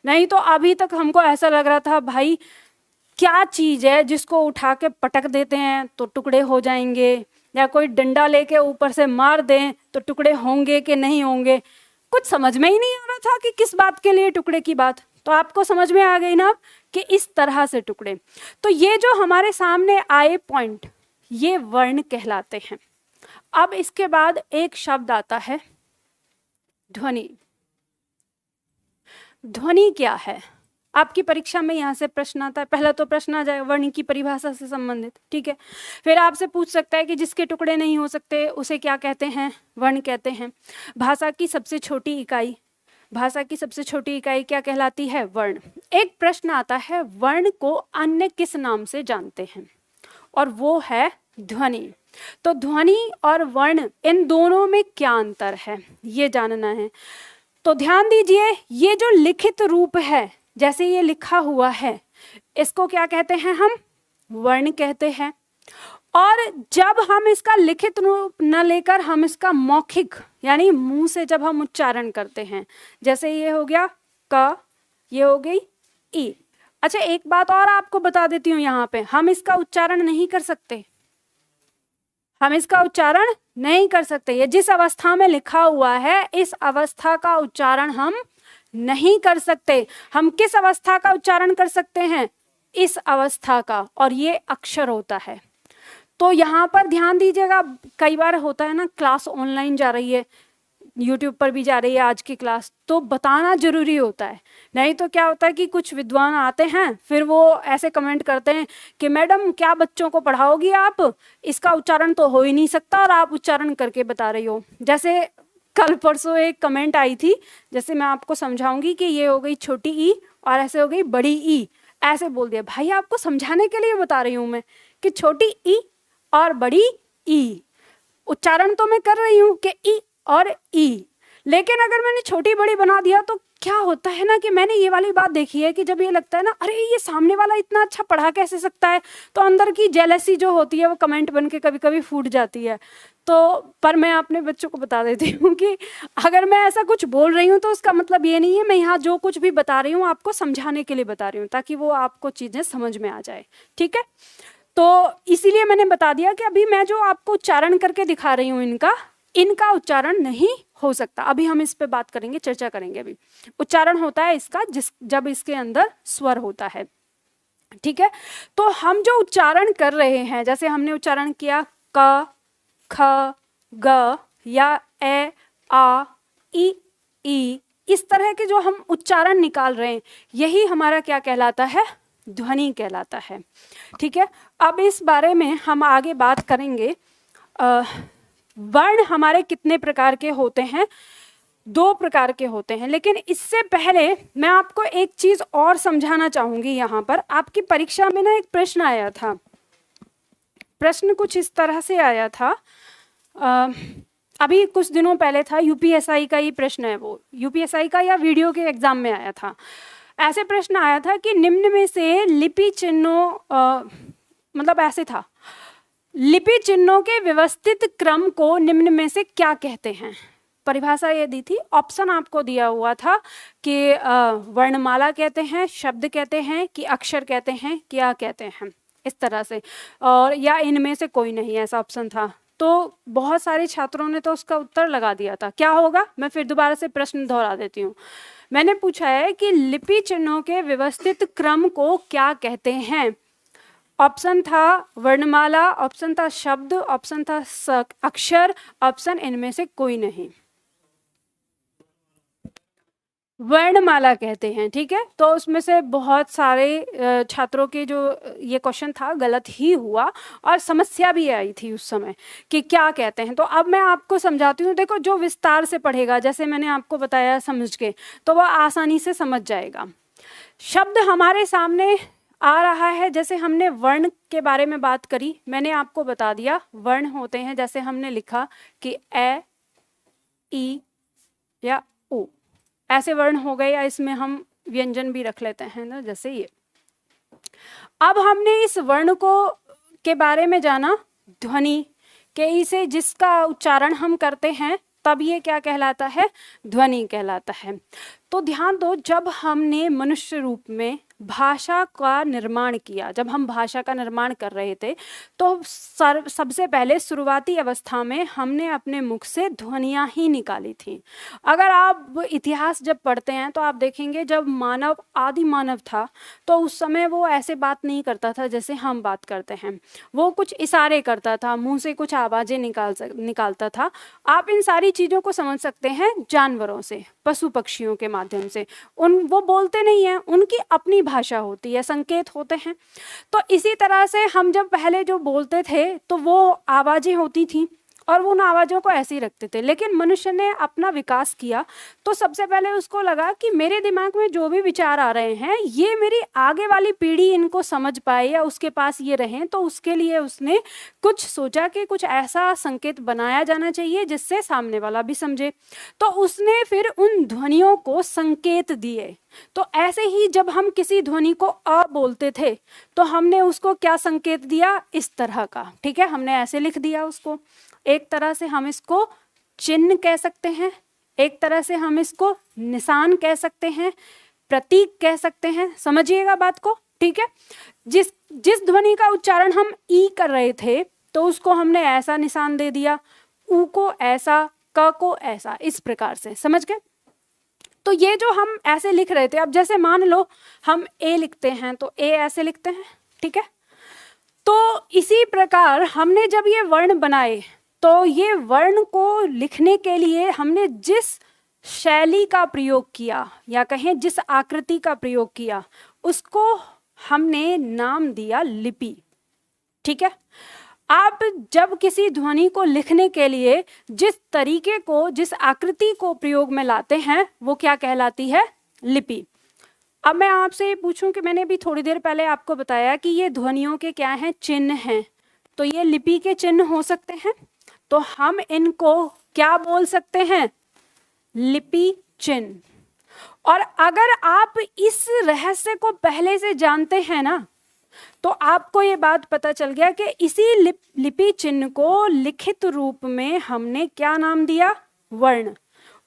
नहीं तो अभी तक हमको ऐसा लग रहा था भाई क्या चीज है जिसको उठा के पटक देते हैं तो टुकड़े हो जाएंगे, या कोई डंडा लेके ऊपर से मार दें तो टुकड़े होंगे कि नहीं होंगे। कुछ समझ में ही नहीं आ रहा था कि किस बात के लिए टुकड़े की बात। तो आपको समझ में आ गई ना कि इस तरह से टुकड़े। तो ये जो हमारे सामने आए पॉइंट, ये वर्ण कहलाते हैं। अब इसके बाद एक शब्द आता है ध्वनि। ध्वनि क्या है? आपकी परीक्षा में यहाँ से प्रश्न आता है। पहला तो प्रश्न आ जाएगा वर्ण की परिभाषा से संबंधित, ठीक है। फिर आपसे पूछ सकता है कि जिसके टुकड़े नहीं हो सकते उसे क्या कहते हैं? वर्ण कहते हैं। भाषा की सबसे छोटी इकाई, भाषा की सबसे छोटी इकाई क्या कहलाती है? वर्ण। एक प्रश्न आता है वर्ण को अन्य किस नाम से जानते हैं, और वो है ध्वनि। तो ध्वनि और वर्ण, इन दोनों में क्या अंतर है, ये जानना है। तो ध्यान दीजिए, ये जो लिखित रूप है, जैसे ये लिखा हुआ है, इसको क्या कहते हैं हम? वर्ण कहते हैं। और जब हम इसका लिखित रूप न लेकर हम इसका मौखिक यानी मुंह से जब हम उच्चारण करते हैं, जैसे ये हो गया क, ये हो गई ई। अच्छा, एक बात और आपको बता देती हूँ, यहाँ पे हम इसका उच्चारण नहीं कर सकते, हम इसका उच्चारण नहीं कर सकते। ये जिस अवस्था में लिखा हुआ है, इस अवस्था का उच्चारण हम नहीं कर सकते। हम किस अवस्था का उच्चारण कर सकते हैं? इस अवस्था का, और ये अक्षर होता है। तो यहाँ पर ध्यान दीजिएगा, कई बार होता है ना, क्लास ऑनलाइन जा रही है, यूट्यूब पर भी जा रही है आज की क्लास, तो बताना जरूरी होता है। नहीं तो क्या होता है कि कुछ विद्वान आते हैं, फिर वो ऐसे कमेंट करते हैं कि मैडम क्या बच्चों को पढ़ाओगी आप, इसका उच्चारण तो हो ही नहीं सकता और आप उच्चारण करके बता रही हो। जैसे कल परसों एक कमेंट आई थी, जैसे मैं आपको समझाऊंगी कि ये हो गई छोटी ई और ऐसे हो गई बड़ी ई, ऐसे बोल दिया। भाई आपको समझाने के लिए बता रही हूँ मैं कि छोटी ई और बड़ी ई, उच्चारण तो मैं कर रही हूँ कि ई और ई, लेकिन अगर मैंने छोटी बड़ी बना दिया तो क्या होता है ना कि मैंने ये वाली बात देखी है कि जब ये लगता है ना, अरे ये सामने वाला इतना अच्छा पढ़ा कैसे सकता है, तो अंदर की जेलसी जो होती है वो कमेंट बन के कभी कभी फूट जाती है। तो पर मैं अपने बच्चों को बता देती हूँ कि अगर मैं ऐसा कुछ बोल रही हूँ तो उसका मतलब ये नहीं है, मैं यहाँ जो कुछ भी बता रही हूँ आपको समझाने के लिए बता रही हूँ, ताकि वो आपको चीज़ें समझ में आ जाए, ठीक है। तो इसीलिए मैंने बता दिया कि अभी मैं जो आपको उच्चारण करके दिखा रही हूँ इनका उच्चारण नहीं हो सकता। अभी हम इस पे बात करेंगे, चर्चा करेंगे। अभी उच्चारण होता है इसका जब इसके अंदर स्वर होता है, ठीक है। तो हम जो उच्चारण कर रहे हैं, जैसे हमने उच्चारण किया क, ख, ग या ए, आ, ई, इस तरह के जो हम उच्चारण निकाल रहे हैं, यही हमारा क्या कहलाता है? ध्वनि कहलाता है, ठीक है। अब इस बारे में हम आगे बात करेंगे। वर्ण हमारे कितने प्रकार के होते हैं? 2 प्रकार के होते हैं। लेकिन इससे पहले मैं आपको एक चीज और समझाना चाहूंगी। यहाँ पर आपकी परीक्षा में ना एक प्रश्न आया था, प्रश्न कुछ इस तरह से आया था, अभी कुछ दिनों पहले था, यूपीएसआई का ही प्रश्न है, वो यूपीएसआई का या वीडियो के एग्जाम में आया था। ऐसे प्रश्न आया था कि निम्न में से लिपि चिन्हों, मतलब ऐसे था, लिपि चिन्हों के व्यवस्थित क्रम को निम्न में से क्या कहते हैं? परिभाषा ये दी थी, ऑप्शन आपको दिया हुआ था कि वर्णमाला कहते हैं, शब्द कहते हैं, कि अक्षर कहते हैं, क्या कहते हैं, इस तरह से, और या इनमें से कोई नहीं, ऐसा ऑप्शन था। तो बहुत सारे छात्रों ने तो उसका उत्तर लगा दिया था। क्या होगा? मैं फिर दोबारा से प्रश्न दोहरा देती हूँ। मैंने पूछा है कि लिपि चिन्हों के व्यवस्थित क्रम को क्या कहते हैं? ऑप्शन था वर्णमाला, ऑप्शन था शब्द, ऑप्शन था अक्षर, ऑप्शन इनमें से कोई नहीं। वर्णमाला कहते हैं, ठीक है। तो उसमें से बहुत सारे छात्रों के जो ये क्वेश्चन था गलत ही हुआ, और समस्या भी आई थी उस समय कि क्या कहते हैं। तो अब मैं आपको समझाती हूँ। देखो, जो विस्तार से पढ़ेगा, जैसे मैंने आपको बताया समझ के, तो वह आसानी से समझ जाएगा। शब्द हमारे सामने आ रहा है, जैसे हमने वर्ण के बारे में बात करी, मैंने आपको बता दिया वर्ण होते हैं, जैसे हमने लिखा कि ए, ई या ओ, ऐसे वर्ण हो गए, या इसमें हम व्यंजन भी रख लेते हैं ना, जैसे ये। अब हमने इस वर्ण को के बारे में जाना, ध्वनि के, इसे जिसका उच्चारण हम करते हैं तब ये क्या कहलाता है? ध्वनि कहलाता है। तो ध्यान दो, जब हमने मनुष्य रूप में भाषा का निर्माण किया, जब हम भाषा का निर्माण कर रहे थे, तो सबसे पहले शुरुआती अवस्था में हमने अपने मुख से ध्वनियाँ ही निकाली थी। अगर आप इतिहास जब पढ़ते हैं तो आप देखेंगे जब मानव, आदि मानव था, तो उस समय वो ऐसे बात नहीं करता था जैसे हम बात करते हैं। वो कुछ इशारे करता था, मुंह से कुछ आवाज़ें निकालता था। आप इन सारी चीज़ों को समझ सकते हैं जानवरों से, पशु पक्षियों के माध्यम से। वो बोलते नहीं हैं, उनकी अपनी भाषा होती है, संकेत होते हैं। तो इसी तरह से हम जब पहले जो बोलते थे तो वो आवाज़ें होती थी और वो उन आवाज़ों को ऐसे ही रखते थे। लेकिन मनुष्य ने अपना विकास किया तो सबसे पहले उसको लगा कि मेरे दिमाग में जो भी विचार आ रहे हैं ये मेरी आगे वाली पीढ़ी इनको समझ पाए या उसके पास ये रहें, तो उसके लिए उसने कुछ सोचा कि कुछ ऐसा संकेत बनाया जाना चाहिए जिससे सामने वाला भी समझे। तो उसने फिर उन ध्वनियों को संकेत दिए। तो ऐसे ही जब हम किसी ध्वनि को अ बोलते थे तो हमने उसको क्या संकेत दिया, इस तरह का, ठीक है, हमने ऐसे लिख दिया उसको। एक तरह से हम इसको चिन्ह कह सकते हैं, एक तरह से हम इसको निशान कह सकते हैं, प्रतीक कह सकते हैं। समझिएगा बात को, ठीक है। जिस ध्वनि का उच्चारण हम ई कर रहे थे तो उसको हमने ऐसा निशान दे दिया, ऊ को ऐसा, क को ऐसा, इस प्रकार से। समझ गए? तो ये जो हम ऐसे लिख रहे थे, अब जैसे मान लो हम ए लिखते हैं तो ए ऐसे लिखते हैं, ठीक है। तो इसी प्रकार हमने जब ये वर्ण बनाए तो ये वर्ण को लिखने के लिए हमने जिस शैली का प्रयोग किया या कहें जिस आकृति का प्रयोग किया उसको हमने नाम दिया लिपि, ठीक है। आप जब किसी ध्वनि को लिखने के लिए जिस तरीके को, जिस आकृति को प्रयोग में लाते हैं वो क्या कहलाती है, लिपि। अब मैं आपसे पूछूं कि मैंने भी थोड़ी देर पहले आपको बताया कि ये ध्वनियों के क्या हैं, चिन्ह हैं, तो ये लिपि के चिन्ह हो सकते हैं। तो हम इनको क्या बोल सकते हैं, लिपि चिन्ह। और अगर आप इस रहस्य को पहले से जानते हैं ना, तो आपको ये बात पता चल गया कि इसी लिपि चिन्ह को लिखित रूप में हमने क्या नाम दिया, वर्ण।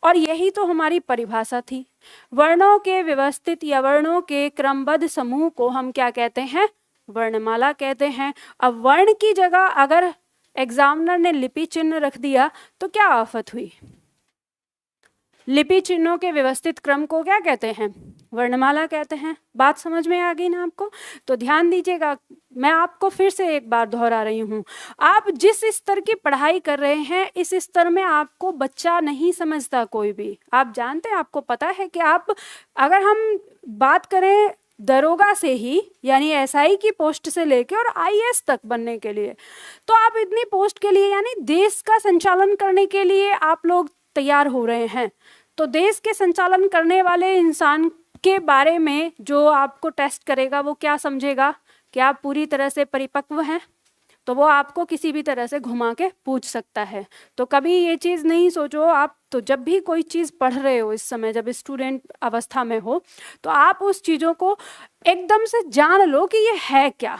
और यही तो हमारी परिभाषा थी। वर्णों के व्यवस्थित या वर्णों के क्रमबद्ध समूह को हम क्या कहते हैं, वर्णमाला कहते हैं। अब वर्ण की जगह अगर एग्जामिनर ने लिपि चिन्ह रख दिया तो क्या आफत हुई। लिपि चिन्हों के व्यवस्थित क्रम को क्या कहते हैं, वर्णमाला कहते हैं। बात समझ में आ गई ना आपको? तो ध्यान दीजिएगा, मैं आपको फिर से एक बार दोहरा रही हूँ। आप जिस स्तर की पढ़ाई कर रहे हैं इस स्तर में आपको बच्चा नहीं समझता कोई भी। आप जानते हैं, आपको पता है कि आप, अगर हम बात करें दरोगा से ही, यानी एसआई की पोस्ट से लेके और आईएएस तक बनने के लिए, तो आप इतनी पोस्ट के लिए यानी देश का संचालन करने के लिए आप लोग तैयार हो रहे हैं। तो देश के संचालन करने वाले इंसान के बारे में जो आपको टेस्ट करेगा वो क्या समझेगा कि आप पूरी तरह से परिपक्व हैं, तो वो आपको किसी भी तरह से घुमा के पूछ सकता है। तो कभी ये चीज़ नहीं सोचो आप, तो जब भी कोई चीज़ पढ़ रहे हो इस समय, जब स्टूडेंट अवस्था में हो, तो आप उस चीज़ों को एकदम से जान लो कि ये है क्या।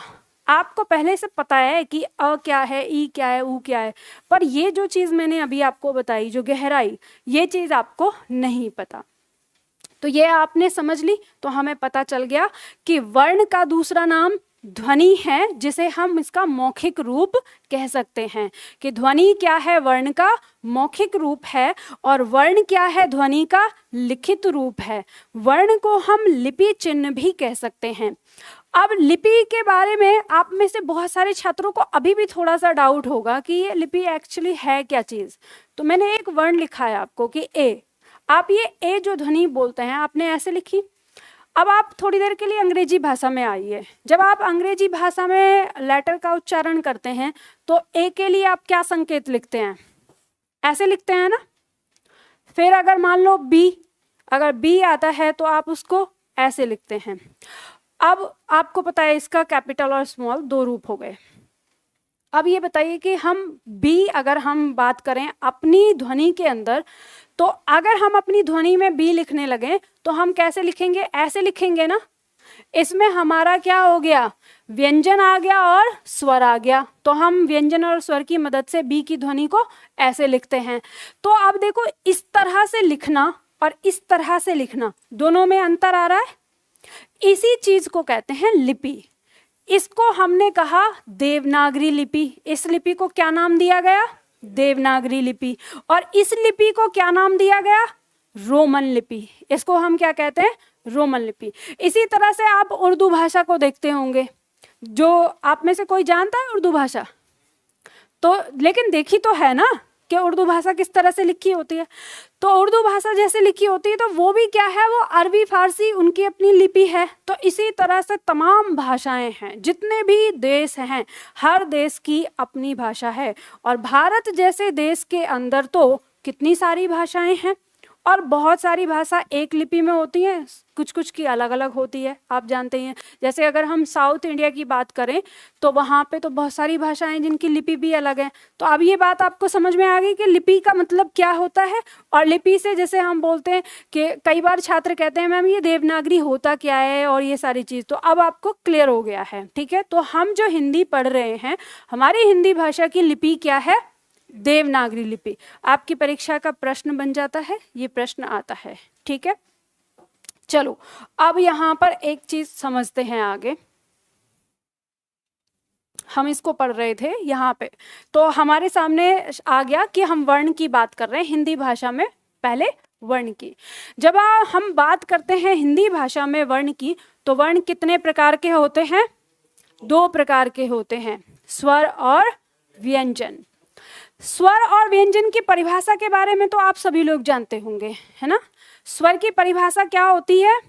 आपको पहले से पता है कि अ क्या है, ई क्या है, ऊ क्या है, पर ये जो चीज़ मैंने अभी आपको बताई, जो गहराई, ये चीज़ आपको नहीं पता। तो ये आपने समझ ली, तो हमें पता चल गया कि वर्ण का दूसरा नाम ध्वनि है, जिसे हम इसका मौखिक रूप कह सकते हैं। कि ध्वनि क्या है, वर्ण का मौखिक रूप है, और वर्ण क्या है, ध्वनि का लिखित रूप है। वर्ण को हम लिपि चिन्ह भी कह सकते हैं। अब लिपि के बारे में आप में से बहुत सारे छात्रों को अभी भी थोड़ा सा डाउट होगा कि ये लिपि एक्चुअली है क्या चीज़। तो मैंने एक वर्ण लिखा है आपको कि ए। आप ये ए जो ध्वनि बोलते हैं आपने ऐसे लिखी। अब आप थोड़ी देर के लिए अंग्रेजी भाषा में आइए। जब आप अंग्रेजी भाषा में लेटर का उच्चारण करते हैं तो ए के लिए आप क्या संकेत लिखते हैं, ऐसे लिखते हैं ना। फिर अगर मान लो बी, अगर बी आता है तो आप उसको ऐसे लिखते हैं। अब आपको पता है इसका कैपिटल और स्मॉल दो रूप हो गए। अब ये बताइए कि हम बी, अगर हम बात करें अपनी ध्वनि के अंदर, तो अगर हम अपनी ध्वनि में बी लिखने लगे तो हम कैसे लिखेंगे, ऐसे लिखेंगे ना। इसमें हमारा क्या हो गया, व्यंजन आ गया और स्वर आ गया। तो हम व्यंजन और स्वर की मदद से बी की ध्वनि को ऐसे लिखते हैं। तो अब देखो, इस तरह से लिखना और इस तरह से लिखना, दोनों में अंतर आ रहा है। इसी चीज को कहते हैं लिपि। इसको हमने कहा देवनागरी लिपि। इस लिपि को क्या नाम दिया गया? देवनागरी लिपि। और इस लिपि को क्या नाम दिया गया? रोमन लिपि। इसको हम क्या कहते हैं? रोमन लिपि। इसी तरह से आप उर्दू भाषा को देखते होंगे। जो आप में से कोई जानता है उर्दू भाषा? तो लेकिन देखी तो है ना कि उर्दू भाषा किस तरह से लिखी होती है। तो उर्दू भाषा जैसे लिखी होती है तो वो भी क्या है? वो अरबी फारसी उनकी अपनी लिपि है। तो इसी तरह से तमाम भाषाएं हैं, जितने भी देश हैं, हर देश की अपनी भाषा है। और भारत जैसे देश के अंदर तो कितनी सारी भाषाएं हैं, और बहुत सारी भाषा एक लिपि में होती हैं, कुछ कुछ की अलग अलग होती है, आप जानते ही हैं। जैसे अगर हम साउथ इंडिया की बात करें तो वहाँ पे तो बहुत सारी भाषाएं जिनकी लिपि भी अलग है। तो अब ये बात आपको समझ में आ गई कि लिपि का मतलब क्या होता है। और लिपि से जैसे हम बोलते हैं कि कई बार छात्र कहते हैं मैम ये देवनागरी होता क्या है और ये सारी चीज़, तो अब आपको क्लियर हो गया है। ठीक है, तो हम जो हिंदी पढ़ रहे हैं, हमारी हिंदी भाषा की लिपि क्या है? देवनागरी लिपि। आपकी परीक्षा का प्रश्न बन जाता है, ये प्रश्न आता है। ठीक है, चलो अब यहां पर एक चीज समझते हैं आगे। हम इसको पढ़ रहे थे यहाँ पे, तो हमारे सामने आ गया कि हम वर्ण की बात कर रहे हैं हिंदी भाषा में। पहले वर्ण की, जब हम बात करते हैं हिंदी भाषा में वर्ण की, तो वर्ण कितने प्रकार के होते हैं? 2 प्रकार के होते हैं, स्वर और व्यंजन। स्वर और व्यंजन की परिभाषा के बारे में तो आप सभी लोग जानते होंगे, है ना। स्वर की परिभाषा क्या होती है?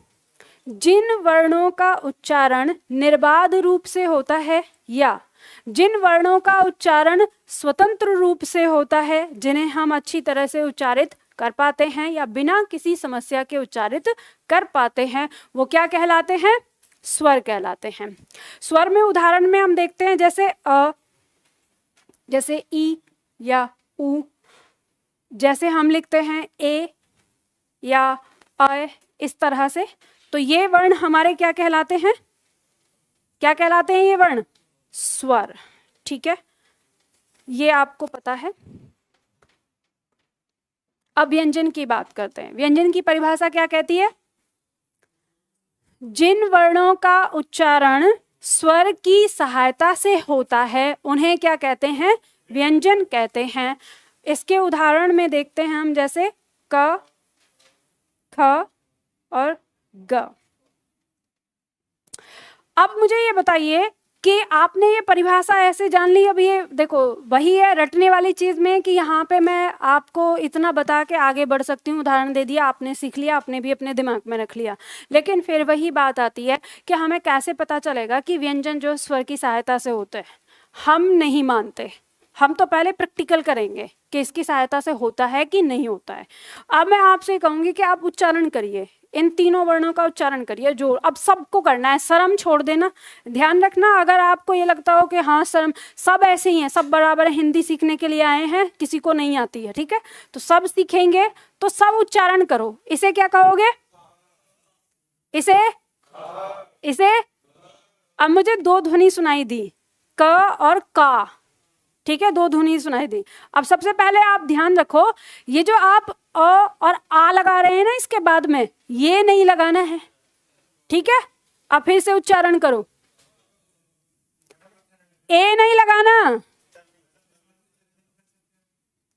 जिन वर्णों का उच्चारण निर्बाध रूप से होता है, या जिन वर्णों का उच्चारण स्वतंत्र रूप से होता है, जिन्हें हम अच्छी तरह से उच्चारित कर पाते हैं या बिना किसी समस्या के उच्चारित कर पाते हैं, वो क्या कहलाते हैं? स्वर कहलाते हैं। स्वर में उदाहरण में हम देखते हैं जैसे अ, जैसे ई या उ, जैसे हम लिखते हैं ए या अ, इस तरह से। तो ये वर्ण हमारे क्या कहलाते हैं? क्या कहलाते हैं ये वर्ण? स्वर। ठीक है, ये आपको पता है। अब व्यंजन की बात करते हैं। व्यंजन की परिभाषा क्या कहती है? जिन वर्णों का उच्चारण स्वर की सहायता से होता है, उन्हें क्या कहते हैं? व्यंजन कहते हैं। इसके उदाहरण में देखते हैं हम, जैसे क, ख और ग। अब मुझे ये बताइए कि आपने ये परिभाषा ऐसे जान ली। अब ये देखो वही है रटने वाली चीज में कि यहाँ पे मैं आपको इतना बता के आगे बढ़ सकती हूँ, उदाहरण दे दिया, आपने सीख लिया, आपने भी अपने दिमाग में रख लिया। लेकिन फिर वही बात आती है कि हमें कैसे पता चलेगा कि व्यंजन जो स्वर की सहायता से होते हैं। हम नहीं मानते, हम तो पहले प्रैक्टिकल करेंगे कि इसकी सहायता से होता है कि नहीं होता है। अब मैं आपसे कहूंगी कि आप उच्चारण करिए, इन तीनों वर्णों का उच्चारण करिए जोर। अब सबको करना है, शर्म छोड़ देना। ध्यान रखना, अगर आपको ये लगता हो कि हाँ शर्म, सब ऐसे ही हैं, सब बराबर है, हिंदी सीखने के लिए आए हैं, किसी को नहीं आती है, ठीक है, तो सब सीखेंगे, तो सब उच्चारण करो। इसे क्या कहोगे? इसे अब मुझे 2 ध्वनि सुनाई दी, क और का, ठीक है, 2 ध्वनि सुनाई दी। अब सबसे पहले आप ध्यान रखो, ये जो आप अ और आ लगा रहे हैं ना, इसके बाद में ये नहीं लगाना है, ठीक है। अब फिर से उच्चारण करो, ए नहीं लगाना,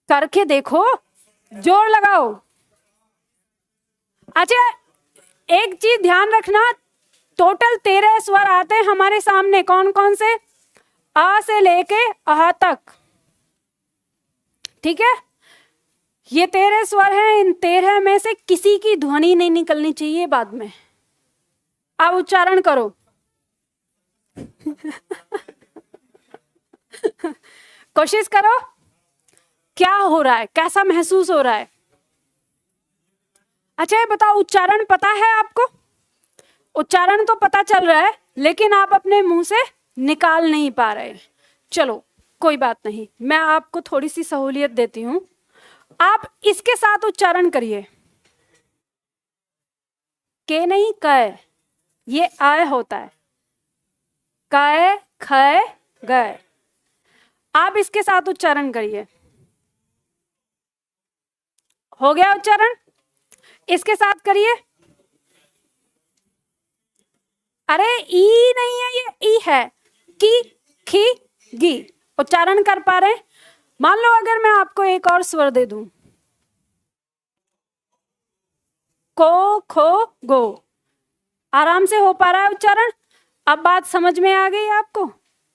करके देखो, जोर लगाओ। अच्छा, एक चीज ध्यान रखना, टोटल 13 स्वर आते हैं हमारे सामने। कौन कौन से? आ से लेके अह तक, ठीक है। ये 13 स्वर हैं, इन 13 में से किसी की ध्वनि नहीं निकलनी चाहिए बाद में। अब उच्चारण करो। कोशिश करो, क्या हो रहा है, कैसा महसूस हो रहा है? अच्छा ये बताओ, उच्चारण पता है आपको? उच्चारण तो पता चल रहा है, लेकिन आप अपने मुंह से निकाल नहीं पा रहे। चलो कोई बात नहीं, मैं आपको थोड़ी सी सहूलियत देती हूं। आप इसके साथ उच्चारण करिए, के नहीं क, ये आय होता है, क ख ग। आप इसके साथ उच्चारण करिए। हो गया उच्चारण? इसके साथ करिए। अरे ई नहीं है, ये ई है, की, खी, गी। उच्चारण कर पा रहे हैं? मान लो अगर मैं आपको एक और स्वर दे दूं, को, खो, गो, आराम से हो पा रहा है उच्चारण? अब बात समझ में आ गई आपको?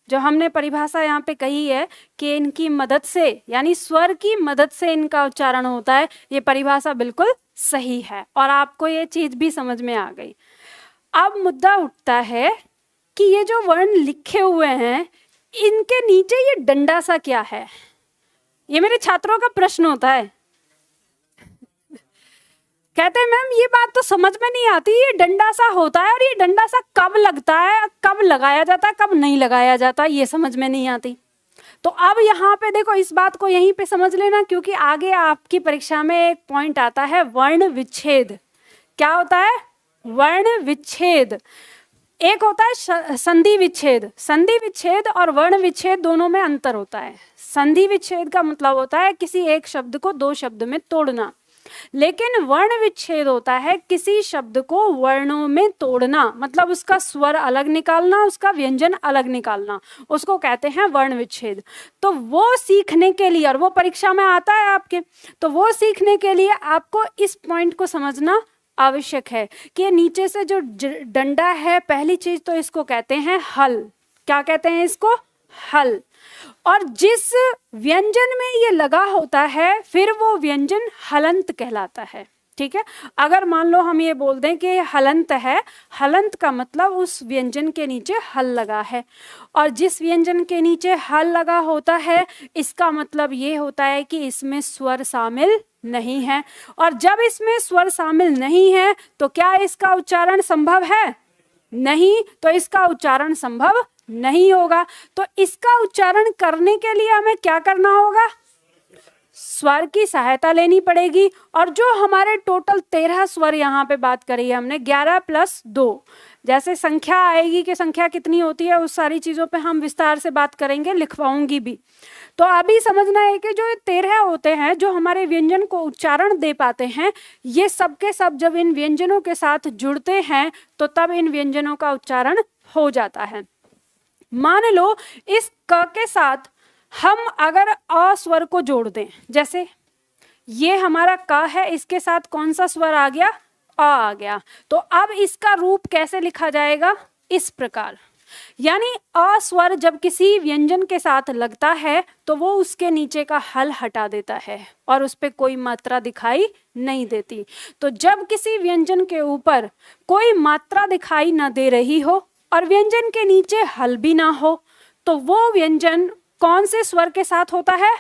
जो हमने परिभाषा यहाँ पे कही है कि इनकी मदद से, यानी स्वर की मदद से इनका उच्चारण होता है, ये परिभाषा बिल्कुल सही है और आपको ये चीज भी समझ में आ गई। अब मुद्दा उठता है कि ये जो वर्ण लिखे हुए हैं, इनके नीचे ये डंडा सा क्या है? ये मेरे छात्रों का प्रश्न होता है। कहते हैं मैम ये बात तो समझ में नहीं आती, ये डंडा सा होता है और ये डंडा सा कब लगता है, कब लगाया जाता है, कब नहीं लगाया जाता, ये समझ में नहीं आती। तो अब यहाँ पे देखो, इस बात को यहीं पे समझ लेना, क्योंकि आगे आपकी परीक्षा में एक पॉइंट आता है वर्ण विच्छेद। क्या होता है? वर्ण विच्छेद। एक होता है संधि विच्छेद। संधि विच्छेद और वर्ण विच्छेद दोनों में अंतर होता है। संधि विच्छेद का मतलब होता है किसी एक शब्द को दो शब्द में तोड़ना, लेकिन वर्ण विच्छेद होता है किसी शब्द को वर्णों में तोड़ना, मतलब उसका स्वर अलग निकालना, उसका व्यंजन अलग निकालना, उसको कहते हैं वर्ण विच्छेद। तो वो सीखने के लिए, और वो परीक्षा में आता है आपके, तो वो सीखने के लिए आपको इस पॉइंट को समझना आवश्यक है कि नीचे से जो डंडा है, पहली चीज तो इसको कहते हैं हल। क्या कहते हैं इसको? हल। और जिस व्यंजन में ये लगा होता है, फिर वो व्यंजन हलंत कहलाता है। ठीक है? अगर मान लो हम ये बोल दें कि हलंत है, हलंत का मतलब उस व्यंजन के नीचे हल लगा है, और जिस व्यंजन के नीचे हल लगा होता है, इसका मतलब ये होता है कि इसमें स्वर शामिल नहीं है। और जब इसमें स्वर शामिल नहीं है तो क्या इसका उच्चारण संभव है? नहीं। तो इसका उच्चारण संभव नहीं होगा। तो इसका उच्चारण करने के लिए हमें क्या करना होगा? स्वर की सहायता लेनी पड़ेगी। और जो हमारे टोटल 13 स्वर यहाँ पे बात करी है हमने, 11 + 2, जैसे संख्या आएगी कि संख्या कितनी होती है, उस सारी चीजों पे हम विस्तार से बात करेंगे, लिखवाऊंगी भी। तो अभी समझना है कि जो 13 होते हैं जो हमारे व्यंजन को उच्चारण दे पाते हैं, ये सब के सब जब इन व्यंजनों के साथ जुड़ते हैं तो तब इन व्यंजनों का उच्चारण हो जाता है। मान लो इस क के साथ हम अगर अ स्वर को जोड़ दें, जैसे ये हमारा क है, इसके साथ कौन सा स्वर आ गया? अ आ गया। तो अब इसका रूप कैसे लिखा जाएगा? इस प्रकार। यानी अ स्वर जब किसी व्यंजन के साथ लगता है तो वो उसके नीचे का हल हटा देता है और उस पे कोई मात्रा दिखाई नहीं देती। तो जब किसी व्यंजन के ऊपर कोई मात्रा दिखाई ना दे रही हो और व्यंजन के नीचे हल भी ना हो, तो वो व्यंजन कौन से स्वर के साथ होता है?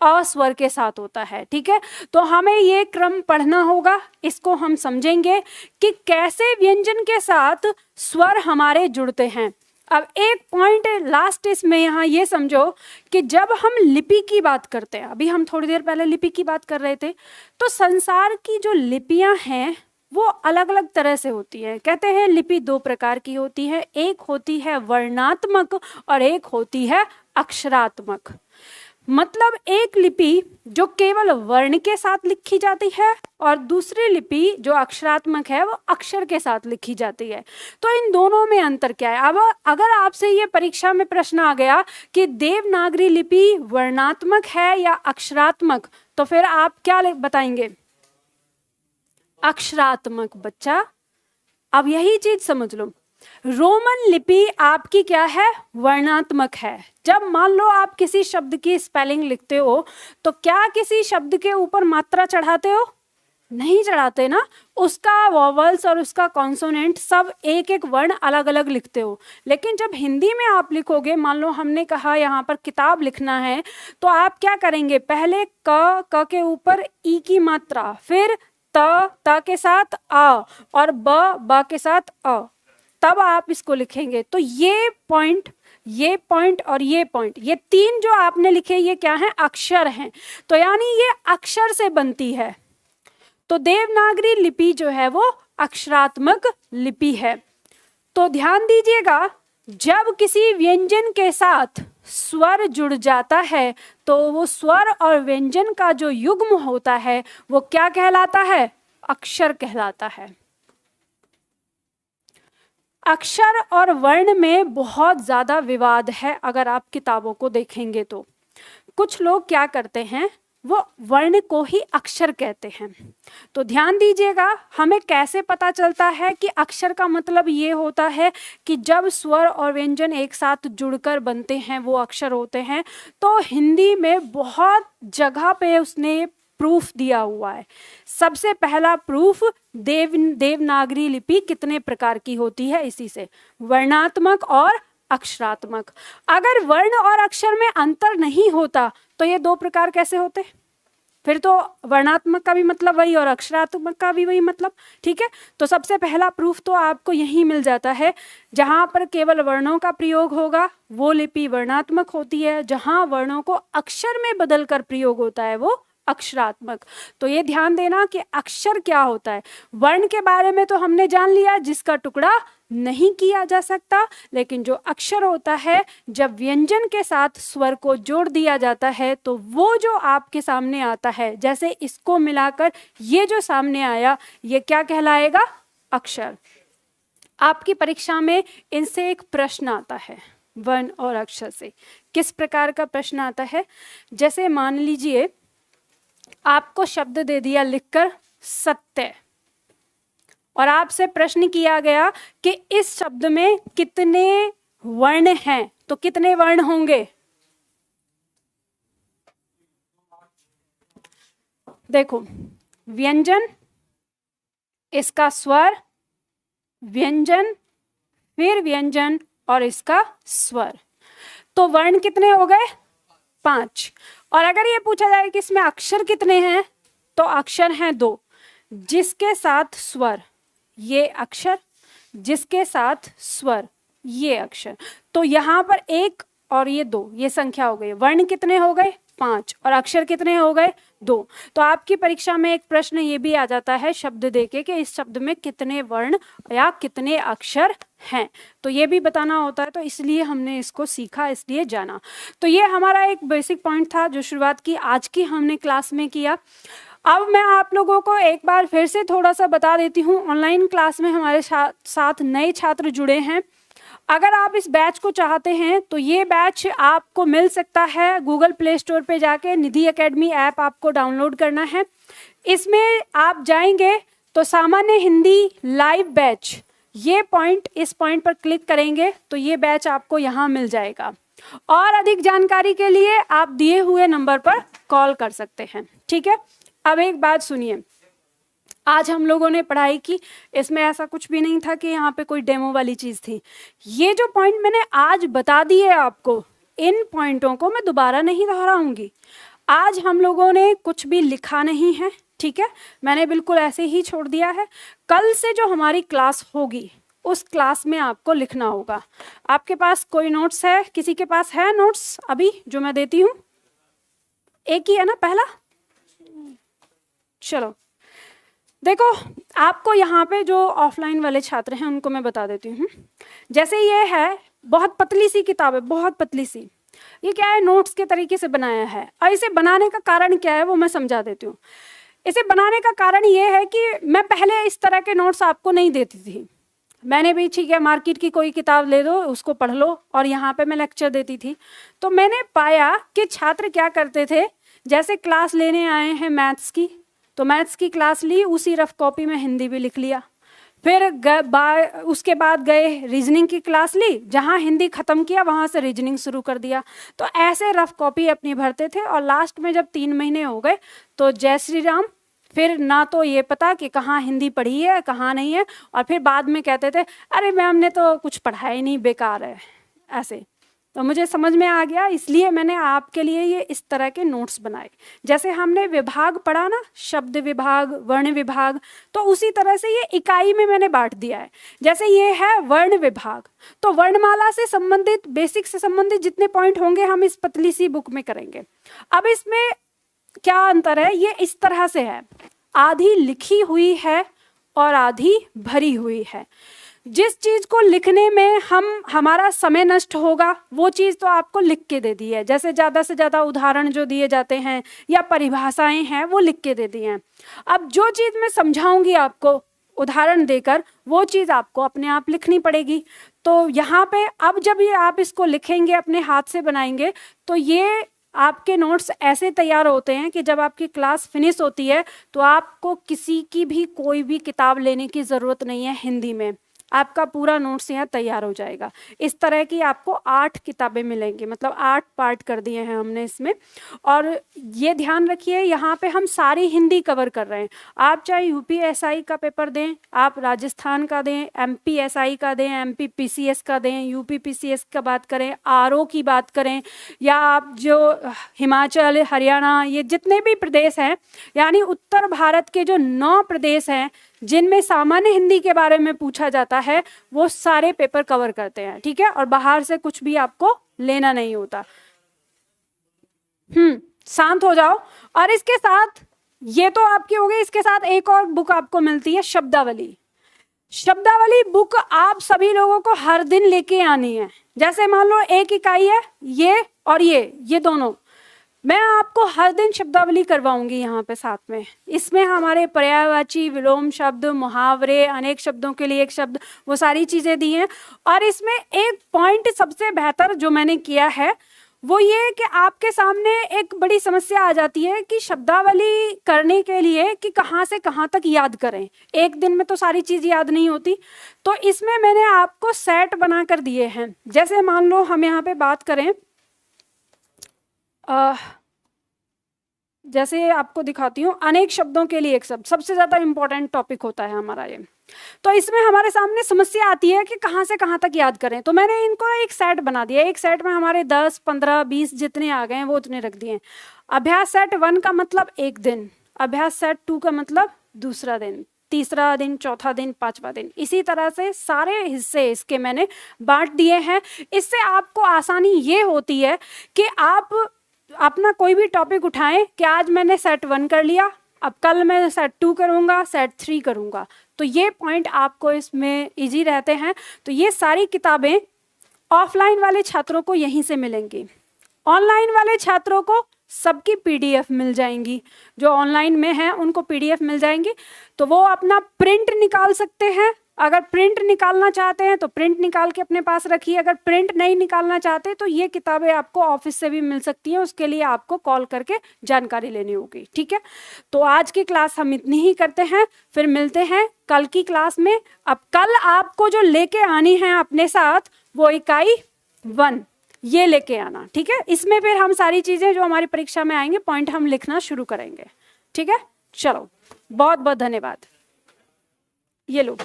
अ स्वर के साथ होता है। ठीक है? तो हमें ये क्रम पढ़ना होगा, इसको हम समझेंगे कि कैसे व्यंजन के साथ स्वर हमारे जुड़ते हैं। अब एक पॉइंट लास्ट इसमें यहाँ ये समझो कि जब हम लिपि की बात करते हैं, अभी हम थोड़ी देर पहले लिपि की बात कर रहे थे, तो संसार की जो लिपियां हैं वो अलग अलग तरह से होती है। कहते हैं लिपि 2 प्रकार की होती है, एक होती है वर्णात्मक और एक होती है अक्षरात्मक। मतलब एक लिपि जो केवल वर्ण के साथ लिखी जाती है और दूसरी लिपि जो अक्षरात्मक है वो अक्षर के साथ लिखी जाती है। तो इन दोनों में अंतर क्या है? अब अगर आपसे ये परीक्षा में प्रश्न आ गया कि देवनागरी लिपि वर्णात्मक है या अक्षरात्मक, तो फिर आप क्या बताएंगे? अक्षरात्मक। बच्चा अब यही चीज समझ लो, रोमन लिपि आपकी क्या है? वर्णात्मक है। जब मान लो आप किसी शब्द की स्पेलिंग लिखते हो तो क्या किसी शब्द के ऊपर मात्रा चढ़ाते हो? नहीं चढ़ाते ना। उसका वॉवल्स और उसका कॉन्सोनेंट सब एक एक वर्ण अलग अलग लिखते हो। लेकिन जब हिंदी में आप लिखोगे, मान लो हमने कहा यहाँ पर किताब लिखना है, तो आप क्या करेंगे? पहले क के ऊपर ई की मात्रा, फिर त के साथ आ, और ब के साथ अ, तब आप इसको लिखेंगे। तो ये पॉइंट और ये पॉइंट, ये 3 जो आपने लिखे, ये क्या है? अक्षर हैं। तो यानी ये अक्षर से बनती है। तो देवनागरी लिपि जो है वो अक्षरात्मक लिपि है। तो ध्यान दीजिएगा, जब किसी व्यंजन के साथ स्वर जुड़ जाता है तो वो स्वर और व्यंजन का जो युग्म होता है वो क्या कहलाता है? अक्षर कहलाता है। अक्षर और वर्ण में बहुत ज़्यादा विवाद है। अगर आप किताबों को देखेंगे तो कुछ लोग क्या करते हैं, वो वर्ण को ही अक्षर कहते हैं। तो ध्यान दीजिएगा, हमें कैसे पता चलता है कि अक्षर का मतलब ये होता है कि जब स्वर और व्यंजन एक साथ जुड़कर बनते हैं वो अक्षर होते हैं। तो हिंदी में बहुत जगह पे उसने प्रूफ दिया हुआ है। सबसे पहला प्रूफ, देवनागरी लिपि कितने प्रकार की होती है, इसी से, वर्णात्मक और अक्षरात्मक। अगर वर्ण और अक्षर में अंतर नहीं होता तो ये दो प्रकार कैसे होते? फिर तो वर्णात्मक का भी मतलब वही और अक्षरात्मक का भी वही मतलब। ठीक है, तो सबसे पहला प्रूफ तो आपको यही मिल जाता है, जहां पर केवल वर्णों का प्रयोग होगा वो लिपि वर्णात्मक होती है, जहां वर्णों को अक्षर में बदलकर प्रयोग होता है वो अक्षरात्मक। तो ये ध्यान देना कि अक्षर क्या होता है। वर्ण के बारे में तो हमने जान लिया, जिसका टुकड़ा नहीं किया जा सकता, लेकिन जो अक्षर होता है, जब व्यंजन के साथ स्वर को जोड़ दिया जाता है तो वो जो आपके सामने आता है, जैसे इसको मिलाकर ये जो सामने आया, ये क्या कहलाएगा? अक्षर। आपकी परीक्षा में इनसे एक प्रश्न आता है, वर्ण और अक्षर से। किस प्रकार का प्रश्न आता है? जैसे मान लीजिए आपको शब्द दे दिया लिखकर सत्य, और आपसे प्रश्न किया गया कि इस शब्द में कितने वर्ण हैं, तो कितने वर्ण होंगे? देखो, व्यंजन, इसका स्वर, व्यंजन, फिर व्यंजन और इसका स्वर, तो वर्ण कितने हो गए? 5। और अगर ये पूछा जाए कि इसमें अक्षर कितने हैं, तो अक्षर हैं 2, जिसके साथ स्वर ये अक्षर, जिसके साथ स्वर ये अक्षर। तो यहाँ पर 1 और ये 2, ये संख्या हो गई। वर्ण कितने हो गए? 5। और अक्षर कितने हो गए? 2। तो आपकी परीक्षा में एक प्रश्न ये भी आ जाता है शब्द देके कि इस शब्द में कितने वर्ण या कितने अक्षर हैं, तो ये भी बताना होता है। तो इसलिए हमने इसको सीखा, इसलिए जाना। तो ये हमारा एक बेसिक पॉइंट था जो शुरुआत की आज की हमने क्लास में किया। अब मैं आप लोगों को एक बार फिर से थोड़ा सा बता देती हूँ। ऑनलाइन क्लास में हमारे साथ नए छात्र जुड़े हैं। अगर आप इस बैच को चाहते हैं तो ये बैच आपको मिल सकता है गूगल प्ले स्टोर पे जाके। निधि एकेडमी ऐप आपको डाउनलोड करना है। इसमें आप जाएंगे तो सामान्य हिंदी लाइव बैच, ये पॉइंट, इस पॉइंट पर क्लिक करेंगे तो ये बैच आपको यहाँ मिल जाएगा। और अधिक जानकारी के लिए आप दिए हुए नंबर पर कॉल कर सकते हैं। ठीक है, अब एक बात सुनिए, आज हम लोगों ने पढ़ाई की, इसमें ऐसा कुछ भी नहीं था कि यहाँ पे कोई डेमो वाली चीज़ थी। ये जो पॉइंट मैंने आज बता दिए आपको, इन पॉइंटों को मैं दोबारा नहीं दोहराऊंगी। आज हम लोगों ने कुछ भी लिखा नहीं है, ठीक है, मैंने बिल्कुल ऐसे ही छोड़ दिया है। कल से जो हमारी क्लास होगी उस क्लास में आपको लिखना होगा। आपके पास कोई नोट्स है? किसी के पास है नोट्स अभी जो मैं देती हूँ? एक ही है ना पहला? चलो देखो, आपको यहाँ पे जो ऑफलाइन वाले छात्र हैं उनको मैं बता देती हूँ। जैसे ये है, बहुत पतली सी किताब है, बहुत पतली सी। ये क्या है, नोट्स के तरीके से बनाया है। और इसे बनाने का कारण क्या है वो मैं समझा देती हूँ। इसे बनाने का कारण ये है कि मैं पहले इस तरह के नोट्स आपको नहीं देती थी। मैंने भी, ठीक है, मार्केट की कोई किताब ले दो, उसको पढ़ लो, और यहाँ पे मैं लेक्चर देती थी। तो मैंने पाया कि छात्र क्या करते थे, जैसे क्लास लेने आए हैं मैथ्स की, तो मैथ्स की क्लास ली, उसी रफ कॉपी में हिंदी भी लिख लिया। फिर उसके बाद गए रीजनिंग की क्लास ली, जहाँ हिंदी ख़त्म किया वहाँ से रीजनिंग शुरू कर दिया। तो ऐसे रफ कॉपी अपनी भरते थे, और लास्ट में जब 3 महीने हो गए तो जय श्री राम, फिर ना तो ये पता कि कहाँ हिंदी पढ़ी है कहाँ नहीं है, और फिर बाद में कहते थे अरे मैम ने तो कुछ पढ़ाया ही नहीं, बेकार है ऐसे। तो मुझे समझ में आ गया, इसलिए मैंने आपके लिए ये इस तरह के नोट्स बनाए। जैसे हमने विभाग पढ़ा ना, शब्द विभाग, वर्ण विभाग, तो उसी तरह से ये इकाई में मैंने बांट दिया है। जैसे ये है वर्ण विभाग, तो वर्णमाला से संबंधित, बेसिक से संबंधित जितने पॉइंट होंगे हम इस पतली सी बुक में करेंगे। अब इसमें क्या अंतर है, ये इस तरह से है, आधी लिखी हुई है और आधी भरी हुई है। जिस चीज को लिखने में हमारा समय नष्ट होगा वो चीज तो आपको लिख के दे दी है, जैसे ज्यादा से ज्यादा उदाहरण जो दिए जाते हैं या परिभाषाएं हैं वो लिख के दे दी हैं। अब जो चीज मैं समझाऊंगी आपको उदाहरण देकर वो चीज आपको अपने आप लिखनी पड़ेगी। तो यहाँ पे अब जब ये आप इसको लिखेंगे अपने हाथ से बनाएंगे तो ये आपके नोट्स ऐसे तैयार होते हैं कि जब आपकी क्लास फिनिश होती है तो आपको किसी की भी कोई भी किताब लेने की ज़रूरत नहीं है, हिंदी में आपका पूरा नोट्स यहाँ तैयार हो जाएगा। इस तरह की आपको 8 किताबें मिलेंगी, मतलब 8 पार्ट कर दिए हैं हमने इसमें। और ये ध्यान रखिए यहाँ पे हम सारी हिंदी कवर कर रहे हैं। आप चाहे यूपीएसआई का पेपर दें, आप राजस्थान का दें, एमपीएसआई का दें, एमपी पीसीएस का दें, यूपी पीसीएस का बात करें, आरओ की बात करें, या आप जो हिमाचल हरियाणा ये जितने भी प्रदेश हैं, यानी उत्तर भारत के जो 9 प्रदेश हैं जिनमें सामान्य हिंदी के बारे में पूछा जाता है, वो सारे पेपर कवर करते हैं। ठीक है, और बाहर से कुछ भी आपको लेना नहीं होता। शांत हो जाओ। और इसके साथ ये तो आपकी हो गई, इसके साथ एक और बुक आपको मिलती है, शब्दावली। शब्दावली बुक आप सभी लोगों को हर दिन लेके आनी है। जैसे मान लो एक इकाई है ये और ये दोनों, मैं आपको हर दिन शब्दावली करवाऊंगी यहाँ पे साथ में। इसमें हमारे पर्यायवाची, विलोम शब्द, मुहावरे, अनेक शब्दों के लिए एक शब्द, वो सारी चीजें दी हैं। और इसमें एक पॉइंट सबसे बेहतर जो मैंने किया है वो ये कि आपके सामने एक बड़ी समस्या आ जाती है कि शब्दावली करने के लिए कि कहाँ से कहाँ तक याद करें। एक दिन में तो सारी चीज याद नहीं होती, तो इसमें मैंने आपको सेट बना कर दिए हैं। जैसे मान लो हम यहाँ पे बात करें, जैसे आपको दिखाती हूँ, अनेक शब्दों के लिए एक शब्द सबसे ज्यादा इंपॉर्टेंट टॉपिक होता है हमारा ये। तो इसमें हमारे सामने समस्या आती है कि कहाँ से कहाँ तक याद करें। तो मैंने इनको एक सेट बना दिया। एक सेट में हमारे 10, 15, 20 जितने आ गए हैं वो उतने रख दिए। अभ्यास सेट 1 का मतलब एक दिन, अभ्यास सेट 2 का मतलब दूसरा दिन, तीसरा दिन, चौथा दिन, 5वां दिन, इसी तरह से सारे हिस्से इसके मैंने बांट दिए हैं। इससे आपको आसानी ये होती है कि आप अपना कोई भी टॉपिक उठाएं कि आज मैंने सेट 1 कर लिया, अब कल मैं सेट 2 करूंगा, सेट 3 करूंगा, तो ये पॉइंट आपको इसमें इजी रहते हैं। तो ये सारी किताबें ऑफलाइन वाले छात्रों को यहीं से मिलेंगी। ऑनलाइन वाले छात्रों को सबकी पीडीएफ मिल जाएंगी, जो ऑनलाइन में हैं उनको पीडीएफ मिल जाएंगी, तो वो अपना प्रिंट निकाल सकते हैं। अगर प्रिंट निकालना चाहते हैं तो प्रिंट निकाल के अपने पास रखिए, अगर प्रिंट नहीं निकालना चाहते तो ये किताबें आपको ऑफिस से भी मिल सकती हैं, उसके लिए आपको कॉल करके जानकारी लेनी होगी। ठीक है, तो आज की क्लास हम इतनी ही करते हैं, फिर मिलते हैं कल की क्लास में। अब कल आपको जो लेके आनी है अपने साथ वो इकाई 1 ये लेके आना। ठीक है, इसमें फिर हम सारी चीजें जो हमारी परीक्षा में आएंगे पॉइंट हम लिखना शुरू करेंगे। ठीक है, चलो बहुत बहुत धन्यवाद। ये लो।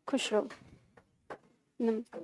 खुश रहो। नमस्कार।